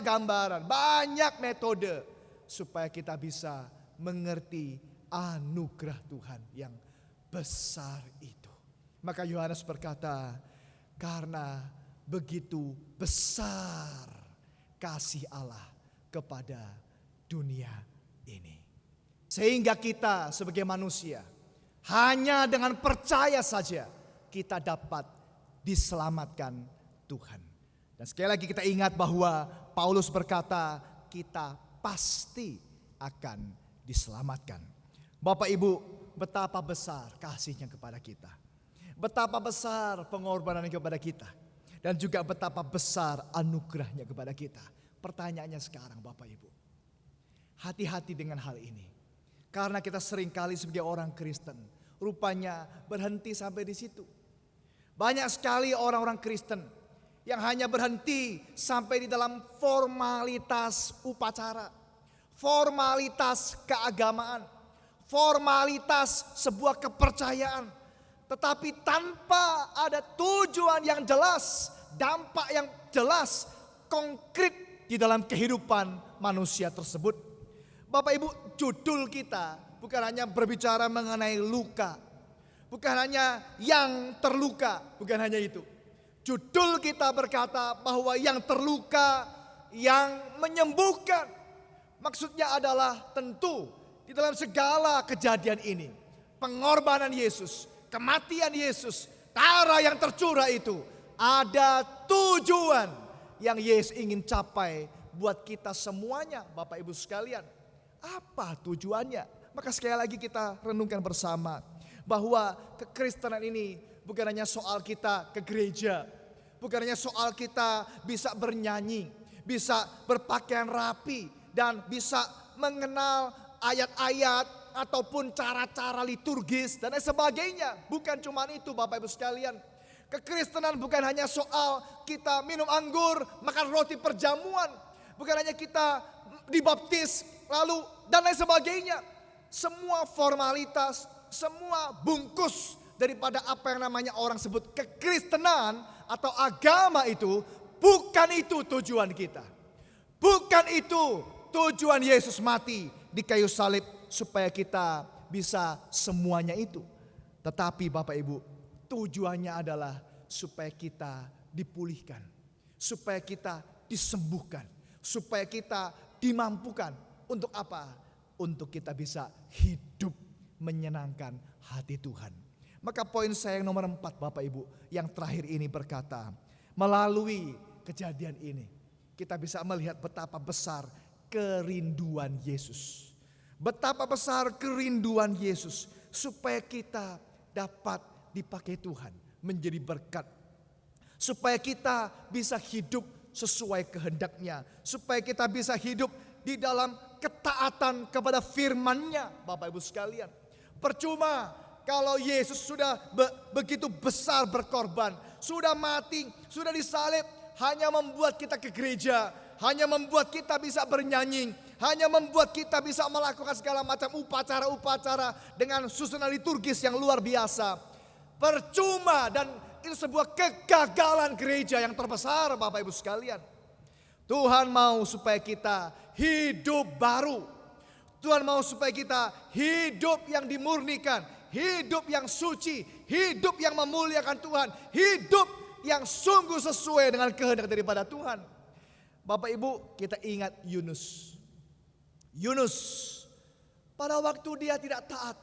gambaran, banyak metode supaya kita bisa mengerti anugerah Tuhan yang besar itu. Maka Yohanes berkata, karena begitu besar kasih Allah kepada dunia ini. Sehingga kita sebagai manusia hanya dengan percaya saja kita dapat diselamatkan Tuhan. Dan sekali lagi kita ingat bahwa Paulus berkata kita pasti akan diselamatkan. Bapak Ibu, betapa besar kasihnya kepada kita. Betapa besar pengorbanannya kepada kita. Dan juga betapa besar anugerahnya kepada kita. Pertanyaannya sekarang Bapak Ibu, hati-hati dengan hal ini. Karena kita seringkali sebagai orang Kristen rupanya berhenti sampai di situ. Banyak sekali orang-orang Kristen yang hanya berhenti sampai di dalam formalitas upacara, formalitas keagamaan, formalitas sebuah kepercayaan, tetapi tanpa ada tujuan yang jelas, dampak yang jelas, konkret di dalam kehidupan manusia tersebut. Bapak Ibu, judul kita bukan hanya berbicara mengenai luka, bukan hanya yang terluka, bukan hanya itu. Judul kita berkata bahwa yang terluka, yang menyembuhkan. Maksudnya adalah tentu di dalam segala kejadian ini, pengorbanan Yesus, kematian Yesus, darah yang tercurah itu, ada tujuan yang Yesus ingin capai buat kita semuanya, Bapak Ibu sekalian. Apa tujuannya? Maka sekali lagi kita renungkan bersama bahwa kekristenan ini bukan hanya soal kita ke gereja, bukan hanya soal kita bisa bernyanyi, bisa berpakaian rapi, dan bisa mengenal ayat-ayat ataupun cara-cara liturgis dan lain sebagainya. Bukan cuma itu Bapak Ibu sekalian. Kekristenan bukan hanya soal kita minum anggur, makan roti perjamuan. Bukan hanya kita dibaptis lalu dan lain sebagainya. Semua formalitas, semua bungkus daripada apa yang namanya orang sebut kekristenan atau agama itu, bukan itu tujuan kita. Bukan itu tujuan Yesus mati di kayu salib supaya kita bisa semuanya itu. Tetapi Bapak Ibu, tujuannya adalah supaya kita dipulihkan, supaya kita disembuhkan, supaya kita dimampukan. Untuk apa? Untuk kita bisa hidup menyenangkan hati Tuhan. Maka poin saya yang nomor 4 Bapak Ibu, yang terakhir ini berkata, melalui kejadian ini kita bisa melihat betapa besar kerinduan Yesus. Betapa besar kerinduan Yesus supaya kita dapat dipakai Tuhan menjadi berkat. Supaya kita bisa hidup sesuai kehendaknya. Supaya kita bisa hidup di dalam ketaatan kepada firman-Nya, Bapak Ibu sekalian. Percuma kalau Yesus sudah begitu besar berkorban, sudah mati, sudah disalib, hanya membuat kita ke gereja, hanya membuat kita bisa bernyanyi, hanya membuat kita bisa melakukan segala macam upacara-upacara dengan susunan liturgis yang luar biasa. Percuma, dan itu sebuah kegagalan gereja yang terbesar Bapak Ibu sekalian. Tuhan mau supaya kita hidup baru. Tuhan mau supaya kita hidup yang dimurnikan, hidup yang suci, hidup yang memuliakan Tuhan, hidup yang sungguh sesuai dengan kehendak daripada Tuhan. Bapak Ibu, kita ingat Yunus. Yunus pada waktu dia tidak taat,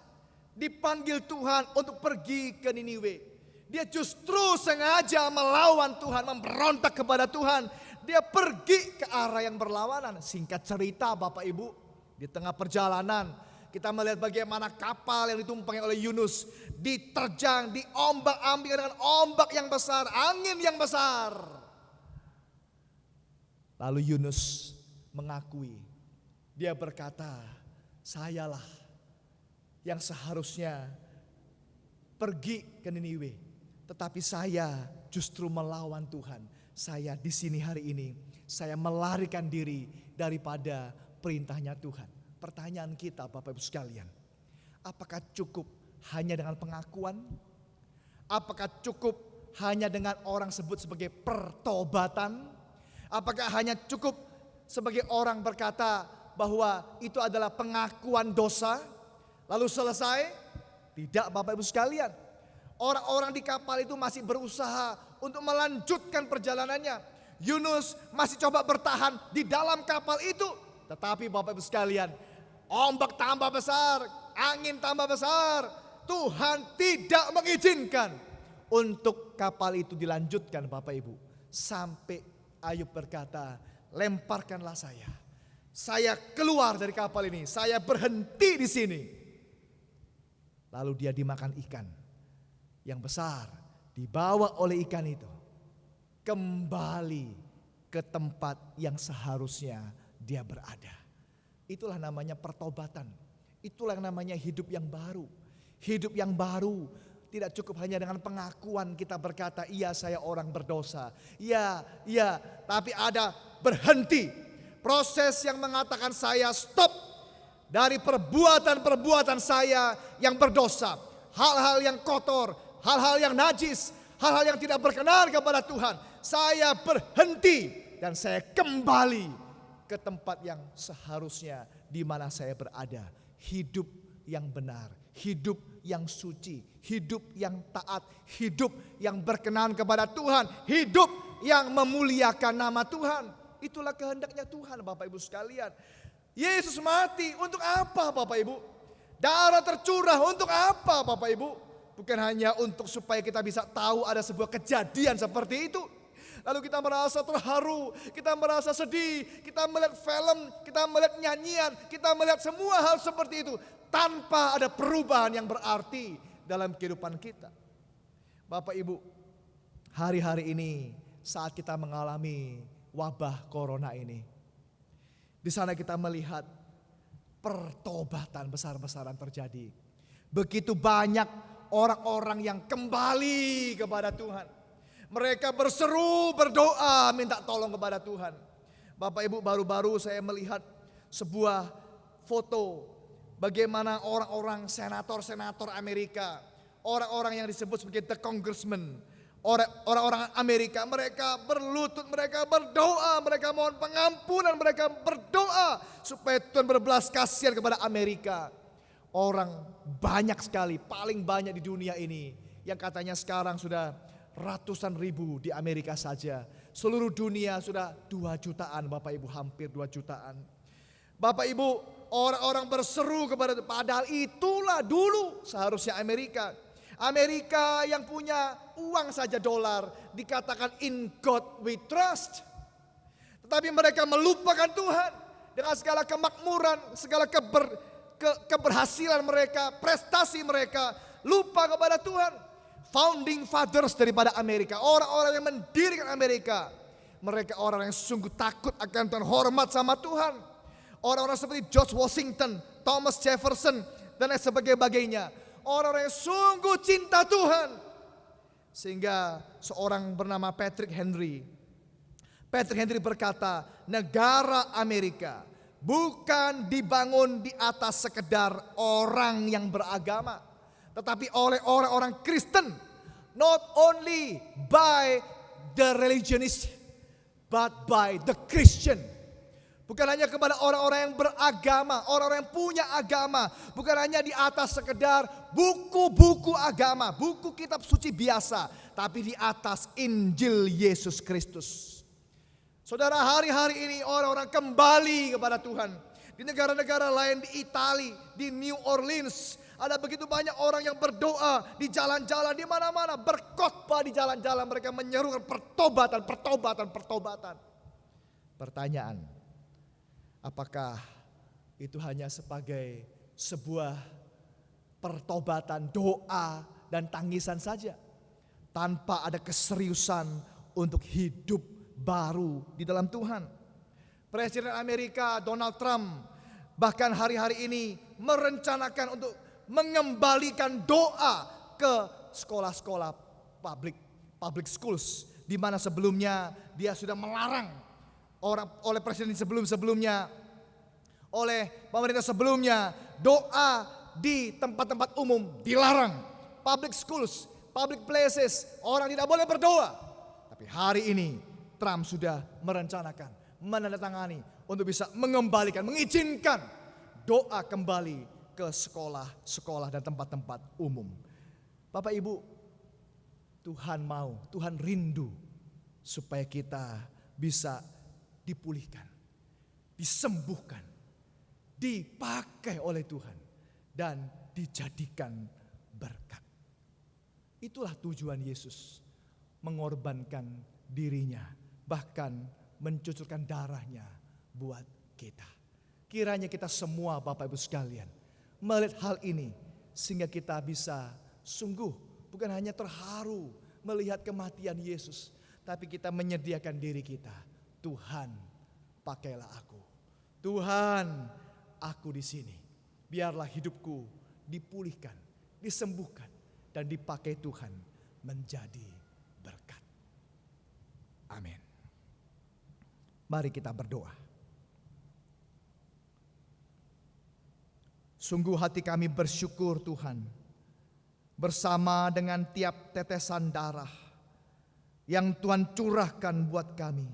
dipanggil Tuhan untuk pergi ke Niniwe. Dia justru sengaja melawan Tuhan, memberontak kepada Tuhan. Dia pergi ke arah yang berlawanan. Singkat cerita Bapak Ibu, di tengah perjalanan kita melihat bagaimana kapal yang ditumpangi oleh Yunus diterjang, diombak-ambing dengan ombak yang besar, angin yang besar. Lalu Yunus mengakui, dia berkata, sayalah yang seharusnya pergi ke Niniwe, tetapi saya justru melawan Tuhan. Saya di sini hari ini, saya melarikan diri daripada perintahnya Tuhan. Pertanyaan kita Bapak Ibu sekalian, apakah cukup hanya dengan pengakuan? Apakah cukup hanya dengan orang sebut sebagai pertobatan? Apakah hanya cukup sebagai orang berkata bahwa itu adalah pengakuan dosa lalu selesai? Tidak Bapak Ibu sekalian. Orang-orang di kapal itu masih berusaha untuk melanjutkan perjalanannya. Yunus masih coba bertahan di dalam kapal itu. Tetapi Bapak Ibu sekalian, ombak tambah besar, angin tambah besar. Tuhan tidak mengizinkan untuk kapal itu dilanjutkan Bapak Ibu. Sampai Ayub berkata, lemparkanlah saya. Saya keluar dari kapal ini, saya berhenti di sini. Lalu dia dimakan ikan yang besar, dibawa oleh ikan itu kembali ke tempat yang seharusnya dia berada. Itulah namanya pertobatan. Itulah yang namanya hidup yang baru. Hidup yang baru tidak cukup hanya dengan pengakuan kita berkata, iya saya orang berdosa. Iya, tapi ada berhenti. Proses yang mengatakan saya stop dari perbuatan-perbuatan saya yang berdosa. Hal-hal yang kotor, hal-hal yang najis, hal-hal yang tidak berkenan kepada Tuhan. Saya berhenti dan saya kembali ke tempat yang seharusnya di mana saya berada. Hidup yang benar, hidup yang suci, hidup yang taat, hidup yang berkenan kepada Tuhan, hidup yang memuliakan nama Tuhan. Itulah kehendaknya Tuhan Bapak Ibu sekalian. Yesus mati untuk apa Bapak Ibu? Darah tercurah untuk apa Bapak Ibu? Bukan hanya untuk supaya kita bisa tahu ada sebuah kejadian seperti itu. Lalu kita merasa terharu, kita merasa sedih, kita melihat film, kita melihat nyanyian, kita melihat semua hal seperti itu. Tanpa ada perubahan yang berarti dalam kehidupan kita. Bapak Ibu, hari-hari ini saat kita mengalami wabah corona ini. Di sana kita melihat pertobatan besar-besaran terjadi. Begitu banyak orang-orang yang kembali kepada Tuhan. Mereka berseru, berdoa, minta tolong kepada Tuhan. Bapak Ibu, baru-baru saya melihat sebuah foto bagaimana orang-orang senator-senator Amerika, orang-orang yang disebut sebagai the congressman, orang-orang Amerika, mereka berlutut, mereka berdoa, mereka mohon pengampunan, mereka berdoa supaya Tuhan berbelas kasihan kepada Amerika. Orang banyak sekali, paling banyak di dunia ini yang katanya sekarang sudah ratusan ribu di Amerika saja. Seluruh dunia sudah 2 jutaan Bapak Ibu, hampir 2 jutaan. Bapak Ibu, orang-orang berseru kepada, padahal itulah dulu seharusnya Amerika. Amerika yang punya uang saja dolar dikatakan in God we trust. Tetapi mereka melupakan Tuhan dengan segala kemakmuran, segala keberhasilan mereka, prestasi mereka, lupa kepada Tuhan. Founding fathers daripada Amerika, orang-orang yang mendirikan Amerika, mereka orang yang sungguh takut akan Tuhan, hormat sama Tuhan. Orang-orang seperti George Washington, Thomas Jefferson, dan lain sebagainya. Orang-orang yang sungguh cinta Tuhan. Sehingga seorang bernama Patrick Henry berkata, negara Amerika bukan dibangun di atas sekedar orang yang beragama, tetapi oleh orang-orang Kristen. Not only by the religionist, but by the Christian. Bukan hanya kepada orang-orang yang beragama, orang-orang yang punya agama. Bukan hanya di atas sekedar buku-buku agama, buku kitab suci biasa. Tapi di atas Injil Yesus Kristus. Saudara, hari-hari ini orang-orang kembali kepada Tuhan. Di negara-negara lain, di Italia, di New Orleans, ada begitu banyak orang yang berdoa di jalan-jalan, di mana-mana, berkhotbah di jalan-jalan. Mereka menyerukan pertobatan, pertobatan, pertobatan. Pertanyaan, apakah itu hanya sebagai sebuah pertobatan, doa, dan tangisan saja, tanpa ada keseriusan untuk hidup baru di dalam Tuhan? Presiden Amerika Donald Trump bahkan hari-hari ini merencanakan untuk mengembalikan doa ke sekolah-sekolah public schools, di mana sebelumnya dia sudah melarang oleh presiden sebelum-sebelumnya, oleh pemerintah sebelumnya, doa di tempat-tempat umum dilarang. Public schools, public places, orang tidak boleh berdoa. Tapi hari ini Trump sudah merencanakan, menandatangani untuk bisa mengembalikan, mengizinkan doa kembali ke sekolah-sekolah dan tempat-tempat umum. Bapak Ibu, Tuhan mau, Tuhan rindu supaya kita bisa dipulihkan, disembuhkan, dipakai oleh Tuhan, dan dijadikan berkat. Itulah tujuan Yesus mengorbankan dirinya, bahkan mencucurkan darahnya buat kita. Kiranya kita semua Bapak Ibu sekalian melihat hal ini, sehingga kita bisa sungguh bukan hanya terharu melihat kematian Yesus, tapi kita menyediakan diri kita. Tuhan, pakailah aku. Tuhan, aku di sini. Biarlah hidupku dipulihkan, disembuhkan, dan dipakai Tuhan menjadi berkat. Amin. Mari kita berdoa. Sungguh hati kami bersyukur Tuhan, bersama dengan tiap tetesan darah yang Tuhan curahkan buat kami.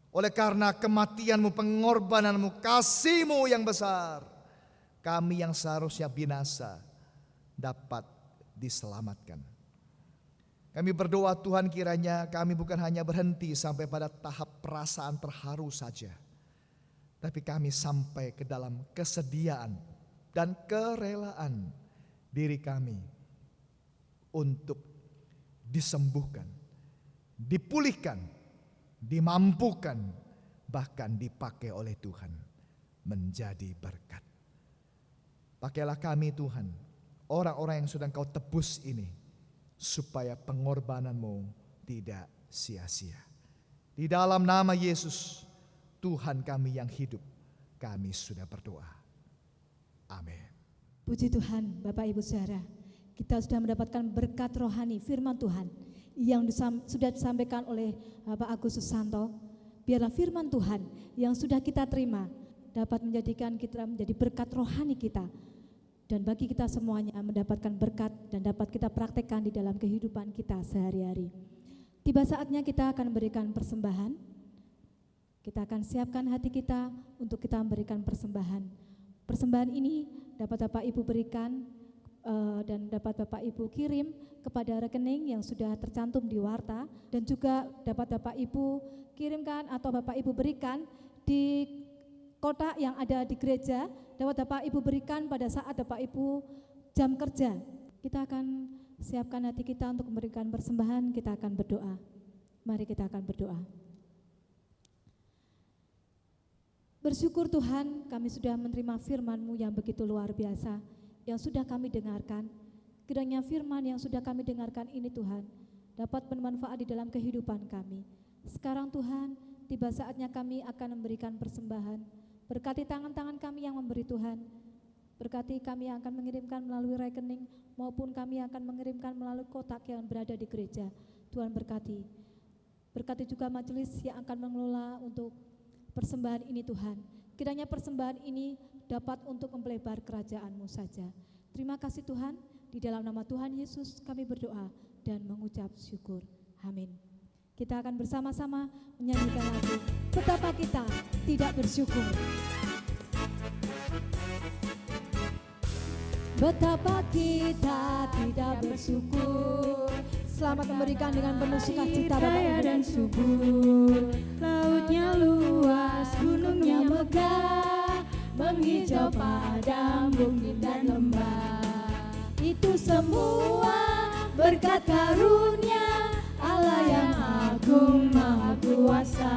Oleh karena kematian-Mu, pengorbanan-Mu, kasih-Mu yang besar, kami yang seharusnya binasa dapat diselamatkan. Kami berdoa Tuhan, kiranya kami bukan hanya berhenti sampai pada tahap perasaan terharu saja, tapi kami sampai ke dalam kesediaan dan kerelaan diri kami untuk disembuhkan, dipulihkan, dimampukan, bahkan dipakai oleh Tuhan menjadi berkat. Pakailah kami Tuhan, orang-orang yang sudah Engkau tebus ini, supaya pengorbanan-Mu tidak sia-sia. Di dalam nama Yesus, Tuhan kami yang hidup, kami sudah berdoa. Amin. Puji Tuhan, Bapak Ibu Saudara, kita sudah mendapatkan berkat rohani firman Tuhan yang sudah disampaikan oleh Bapak Agus Susanto. Biarlah firman Tuhan yang sudah kita terima dapat menjadikan kita menjadi berkat rohani kita, dan bagi kita semuanya mendapatkan berkat dan dapat kita praktekkan di dalam kehidupan kita sehari-hari. Tiba saatnya kita akan memberikan persembahan. Kita akan siapkan hati kita untuk kita memberikan persembahan. Persembahan ini dapat Bapak Ibu berikan dan dapat Bapak Ibu kirim kepada rekening yang sudah tercantum di warta, dan juga dapat Bapak Ibu kirimkan atau Bapak Ibu berikan di kotak yang ada di gereja, dapat Bapak Ibu berikan pada saat Bapak Ibu jam kerja. Kita akan siapkan hati kita untuk memberikan persembahan, kita akan berdoa. Mari kita akan berdoa. Bersyukur Tuhan, kami sudah menerima firman-Mu yang begitu luar biasa, yang sudah kami dengarkan. Kiranya firman yang sudah kami dengarkan ini Tuhan, dapat bermanfaat di dalam kehidupan kami. Sekarang Tuhan, tiba saatnya kami akan memberikan persembahan. Berkati tangan-tangan kami yang memberi Tuhan. Berkati kami yang akan mengirimkan melalui rekening, maupun kami yang akan mengirimkan melalui kotak yang berada di gereja. Tuhan berkati. Berkati juga majelis yang akan mengelola untuk persembahan ini Tuhan. Kiranya persembahan ini dapat untuk mempelebar kerajaan-Mu saja. Terima kasih Tuhan, di dalam nama Tuhan Yesus kami berdoa dan mengucap syukur. Amin. Kita akan bersama-sama menyanyikan lagu Betapa Kita Tidak Bersyukur. Betapa kita tidak bersyukur. Selamat memberikan dengan penuh sukacita Bapak Ibu. Dan subur, lautnya luas, gunungnya megah, menghijau padang, bukit dan lembah. Itu semua berkat karunia Allah yang agung maha kuasa.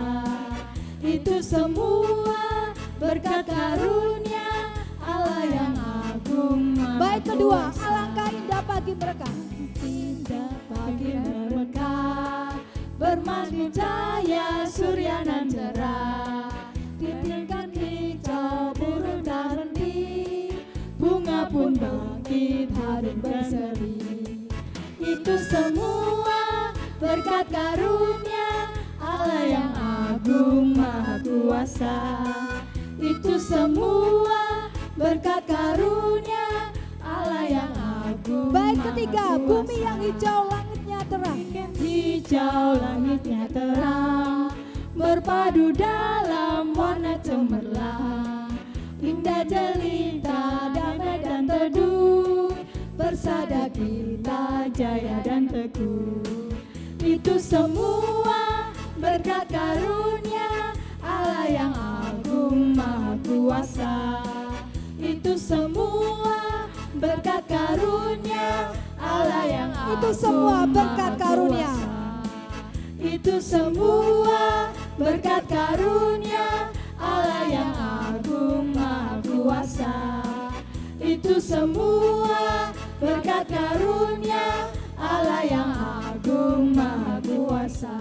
Itu semua berkat karunia Allah yang agung maha kuasa. Baik, kedua, alangkah indah pagi mereka. Indah pagi mereka, bermadu cahaya surya nan cerah. Di tingkat hijau burung tak henti, bunga pun bangkit harum berseri. Itu semua berkat karunia Allah yang agung maha kuasa. Itu semua berkat karunia Allah yang agung. Baik, ketiga, bumi yang hijau langitnya terang. Hijau langitnya terang, berpadu dalam warna cemerlang. Indah jelita, damai dan teduh, bersada kita jaya dan teguh. Itu semua berkat karunia Allah yang agung maha kuasa. Itu semua berkat karunia Allah yang agung. Itu semua berkat karunia. Itu semua berkat karunia Allah yang agung maha kuasa. Itu semua berkat karunia Allah yang agung maha kuasa.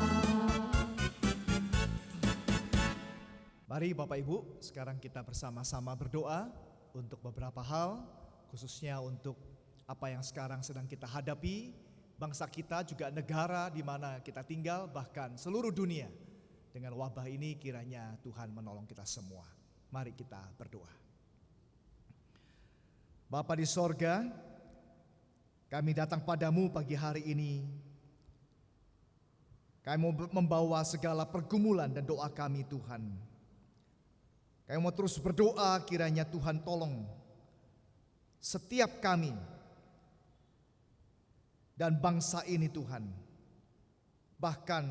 Mari Bapak Ibu, sekarang kita bersama-sama berdoa untuk beberapa hal, khususnya untuk apa yang sekarang sedang kita hadapi, bangsa kita juga negara di mana kita tinggal, bahkan seluruh dunia. Dengan wabah ini kiranya Tuhan menolong kita semua. Mari kita berdoa. Bapa di sorga, kami datang padamu pagi hari ini. Kami mau membawa segala pergumulan dan doa kami Tuhan. Kami mau terus berdoa kiranya Tuhan tolong setiap kami dan bangsa ini Tuhan. Bahkan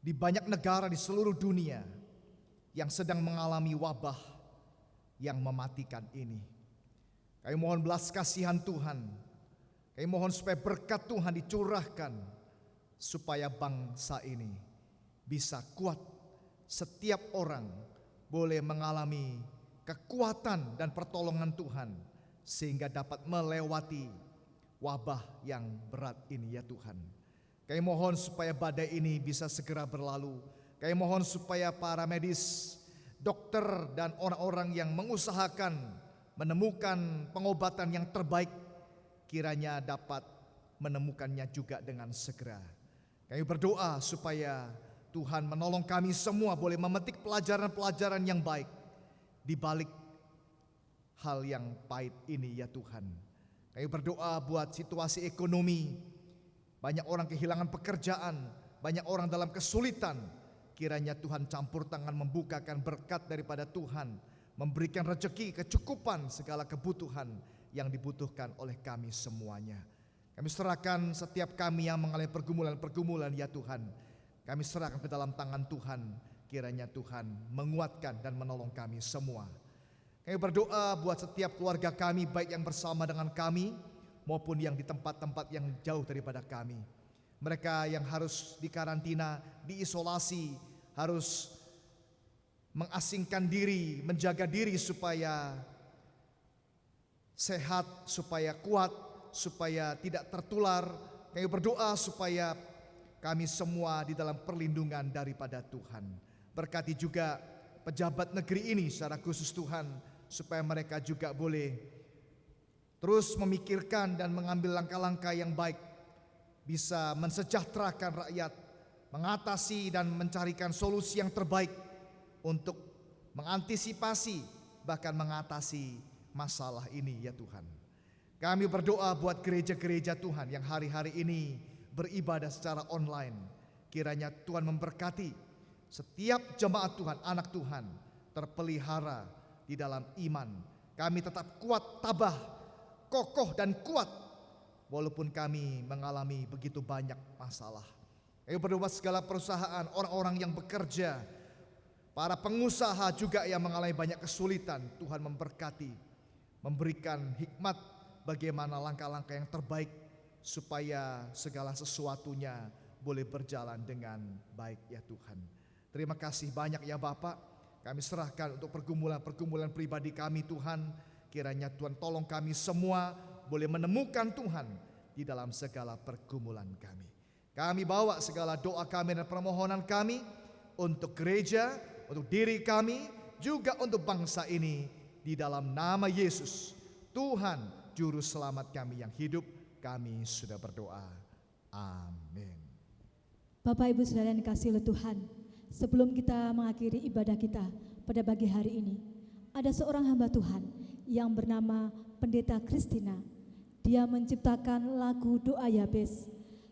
di banyak negara di seluruh dunia yang sedang mengalami wabah yang mematikan ini. Kami mohon belas kasihan Tuhan. Kami mohon supaya berkat Tuhan dicurahkan supaya bangsa ini bisa kuat. Setiap orang boleh mengalami kekuatan dan pertolongan Tuhan sehingga dapat melewati wabah yang berat ini ya Tuhan. Kami mohon supaya badai ini bisa segera berlalu. Kami mohon supaya para medis, dokter dan orang-orang yang mengusahakan menemukan pengobatan yang terbaik kiranya dapat menemukannya juga dengan segera. Kami berdoa supaya Tuhan menolong kami semua boleh memetik pelajaran-pelajaran yang baik di balik hal yang pahit ini ya Tuhan. Kami berdoa buat situasi ekonomi. Banyak orang kehilangan pekerjaan, banyak orang dalam kesulitan. Kiranya Tuhan campur tangan membukakan berkat daripada Tuhan, memberikan rezeki, kecukupan segala kebutuhan yang dibutuhkan oleh kami semuanya. Kami serahkan setiap kami yang mengalami pergumulan-pergumulan ya Tuhan. Kami serahkan ke dalam tangan Tuhan. Kiranya Tuhan menguatkan dan menolong kami semua. Kami berdoa buat setiap keluarga kami, baik yang bersama dengan kami maupun yang di tempat-tempat yang jauh daripada kami. Mereka yang harus dikarantina, diisolasi, harus mengasingkan diri, menjaga diri supaya sehat, supaya kuat, supaya tidak tertular. Kami berdoa supaya kami semua di dalam perlindungan daripada Tuhan. Berkati juga pejabat negeri ini secara khusus Tuhan, supaya mereka juga boleh terus memikirkan dan mengambil langkah-langkah yang baik, bisa mensejahterakan rakyat, mengatasi dan mencarikan solusi yang terbaik untuk mengantisipasi bahkan mengatasi masalah ini ya Tuhan. Kami berdoa buat gereja-gereja Tuhan yang hari-hari ini beribadah secara online. Kiranya Tuhan memberkati setiap jemaat Tuhan, anak Tuhan terpelihara di dalam iman. Kami tetap kuat, tabah, kokoh dan kuat walaupun kami mengalami begitu banyak masalah. Kami berdoa segala perusahaan, orang-orang yang bekerja, para pengusaha juga yang mengalami banyak kesulitan, Tuhan memberkati, memberikan hikmat bagaimana langkah-langkah yang terbaik supaya segala sesuatunya boleh berjalan dengan baik ya Tuhan. Terima kasih banyak ya Bapak. Kami serahkan untuk pergumulan-pergumulan pribadi kami Tuhan. Kiranya Tuhan tolong kami semua boleh menemukan Tuhan di dalam segala pergumulan kami. Kami bawa segala doa kami dan permohonan kami untuk gereja, untuk diri kami, juga untuk bangsa ini di dalam nama Yesus, Tuhan Juru Selamat kami yang hidup. Kami sudah berdoa. Amin. Bapak Ibu Saudara yang dikasihi oleh Tuhan, sebelum kita mengakhiri ibadah kita pada pagi hari ini, ada seorang hamba Tuhan yang bernama Pendeta Kristina. Dia menciptakan lagu Doa Yabes.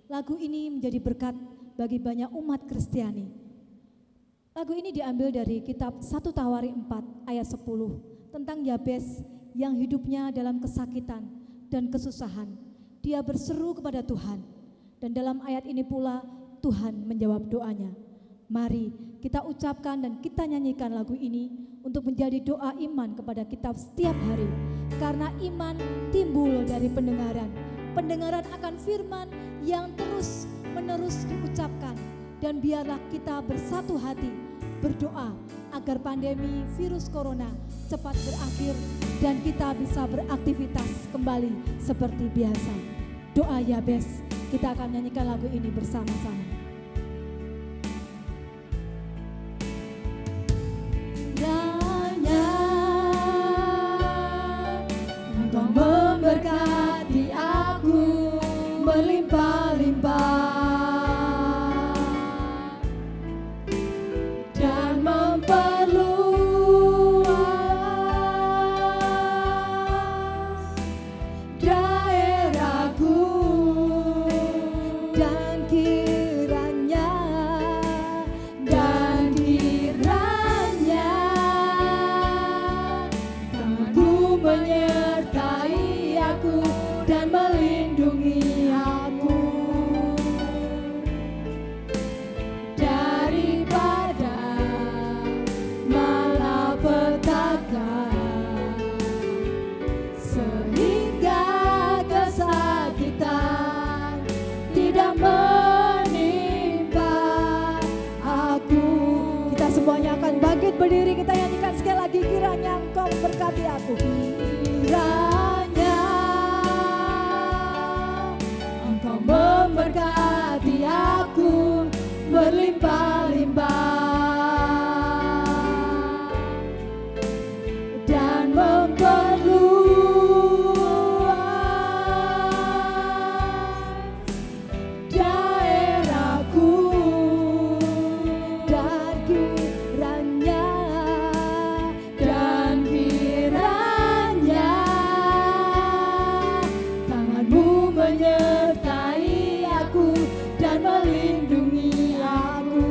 Lagu ini menjadi berkat bagi banyak umat Kristiani. Lagu ini diambil dari kitab 1 Tawari 4 ayat 10 tentang Yabes yang hidupnya dalam kesakitan dan kesusahan. Dia berseru kepada Tuhan, dan dalam ayat ini pula Tuhan menjawab doanya. Mari kita ucapkan dan kita nyanyikan lagu ini untuk menjadi doa iman kepada kita setiap hari. Karena iman timbul dari pendengaran. Pendengaran akan firman yang terus menerus diucapkan. Dan biarlah kita bersatu hati berdoa agar pandemi virus corona cepat berakhir dan kita bisa beraktivitas kembali seperti biasa. Doa Yabes, kita akan nyanyikan lagu ini bersama-sama. Kiranya Engkau memberkati aku berlimpah-limpah dan memperluas daerahku, dan kiranya tanganmu menyertai aku dan melindungi aku daripada malapetaka, sehingga kesakitan tidak menimpa aku. Kita semuanya akan bangkit berdiri, kita nyanyikan sekali lagi. Kiranya Engkau memberkati aku. Kiranya Engkau memberkati aku berlimpah-limpah dan memperluas daerahku, dan kiranya tanganmu menyertai aku dan melindungi aku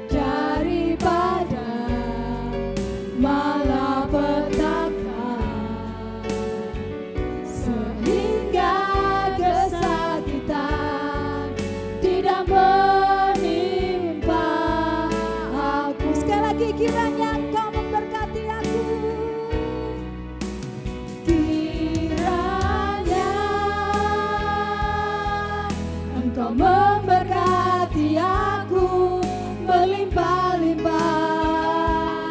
daripada malapetaka, sehingga kesakitan tidak menimpa aku. Sekali lagi, kiranya Engkau memberkati aku. Kiranya Engkau memberkati aku berlimpah-limpah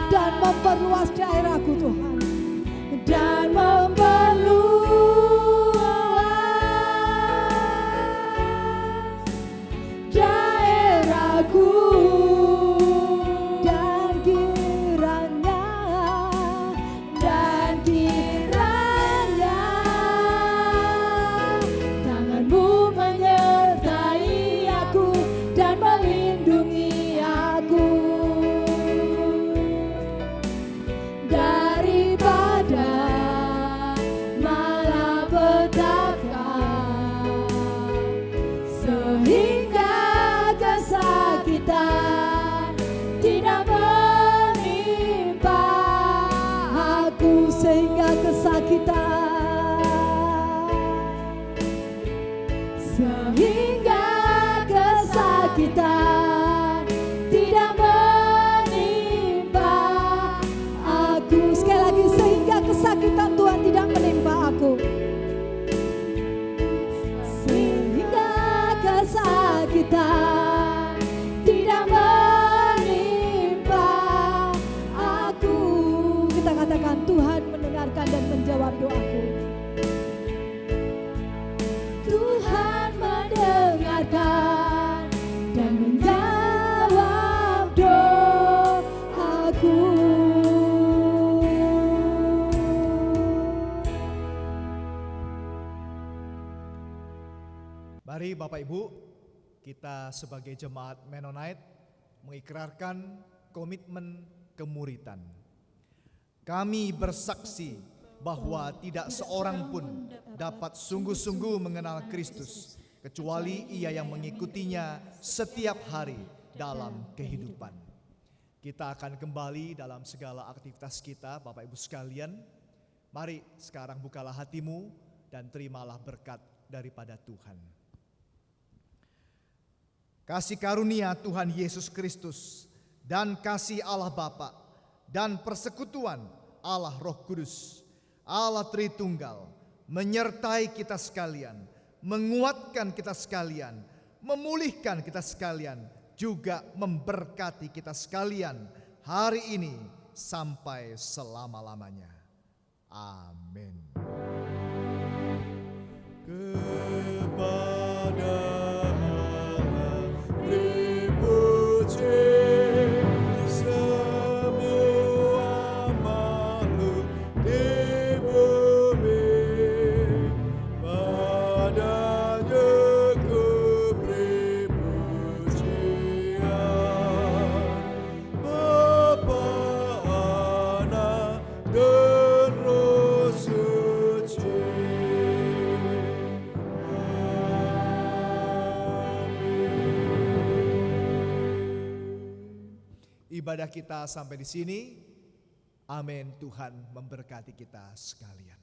Dan memperluas daerahku Tuhan. dan memperluas daerahku, Dan kiranya tanganmu menyertai aku dan melindungi aku dari kita, sehingga kesakitan tidak menimpa aku. Sekali lagi, sehingga kesakitan Tuhan tidak menimpa aku, sehingga kesakitan tidak menimpa aku. Kita katakan, Tuhan mendengarkan dan menjawab doaku. Tuhan mendengarkan dan menjawab doaku. Mari Bapak Ibu, kita sebagai jemaat Mennonite mengikrarkan komitmen kemuritan. Kami bersaksi bahwa tidak seorang pun dapat sungguh-sungguh mengenal Kristus kecuali ia yang mengikutinya setiap hari dalam kehidupan. Kita akan kembali dalam segala aktivitas kita, Bapak Ibu sekalian. Mari sekarang bukalah hatimu dan terimalah berkat daripada Tuhan. Kasih karunia Tuhan Yesus Kristus dan kasih Allah Bapa dan persekutuan Allah Roh Kudus, Allah Tritunggal, menyertai kita sekalian, menguatkan kita sekalian, memulihkan kita sekalian, juga memberkati kita sekalian hari ini sampai selama-lamanya. Amin. Kepada Allah beri puji semua makhluk di bumi, padanya ku beri pujian, Bapa, Anak, dan Roh Suci. Ibadah kita sampai di sini. Amin. Tuhan memberkati kita sekalian.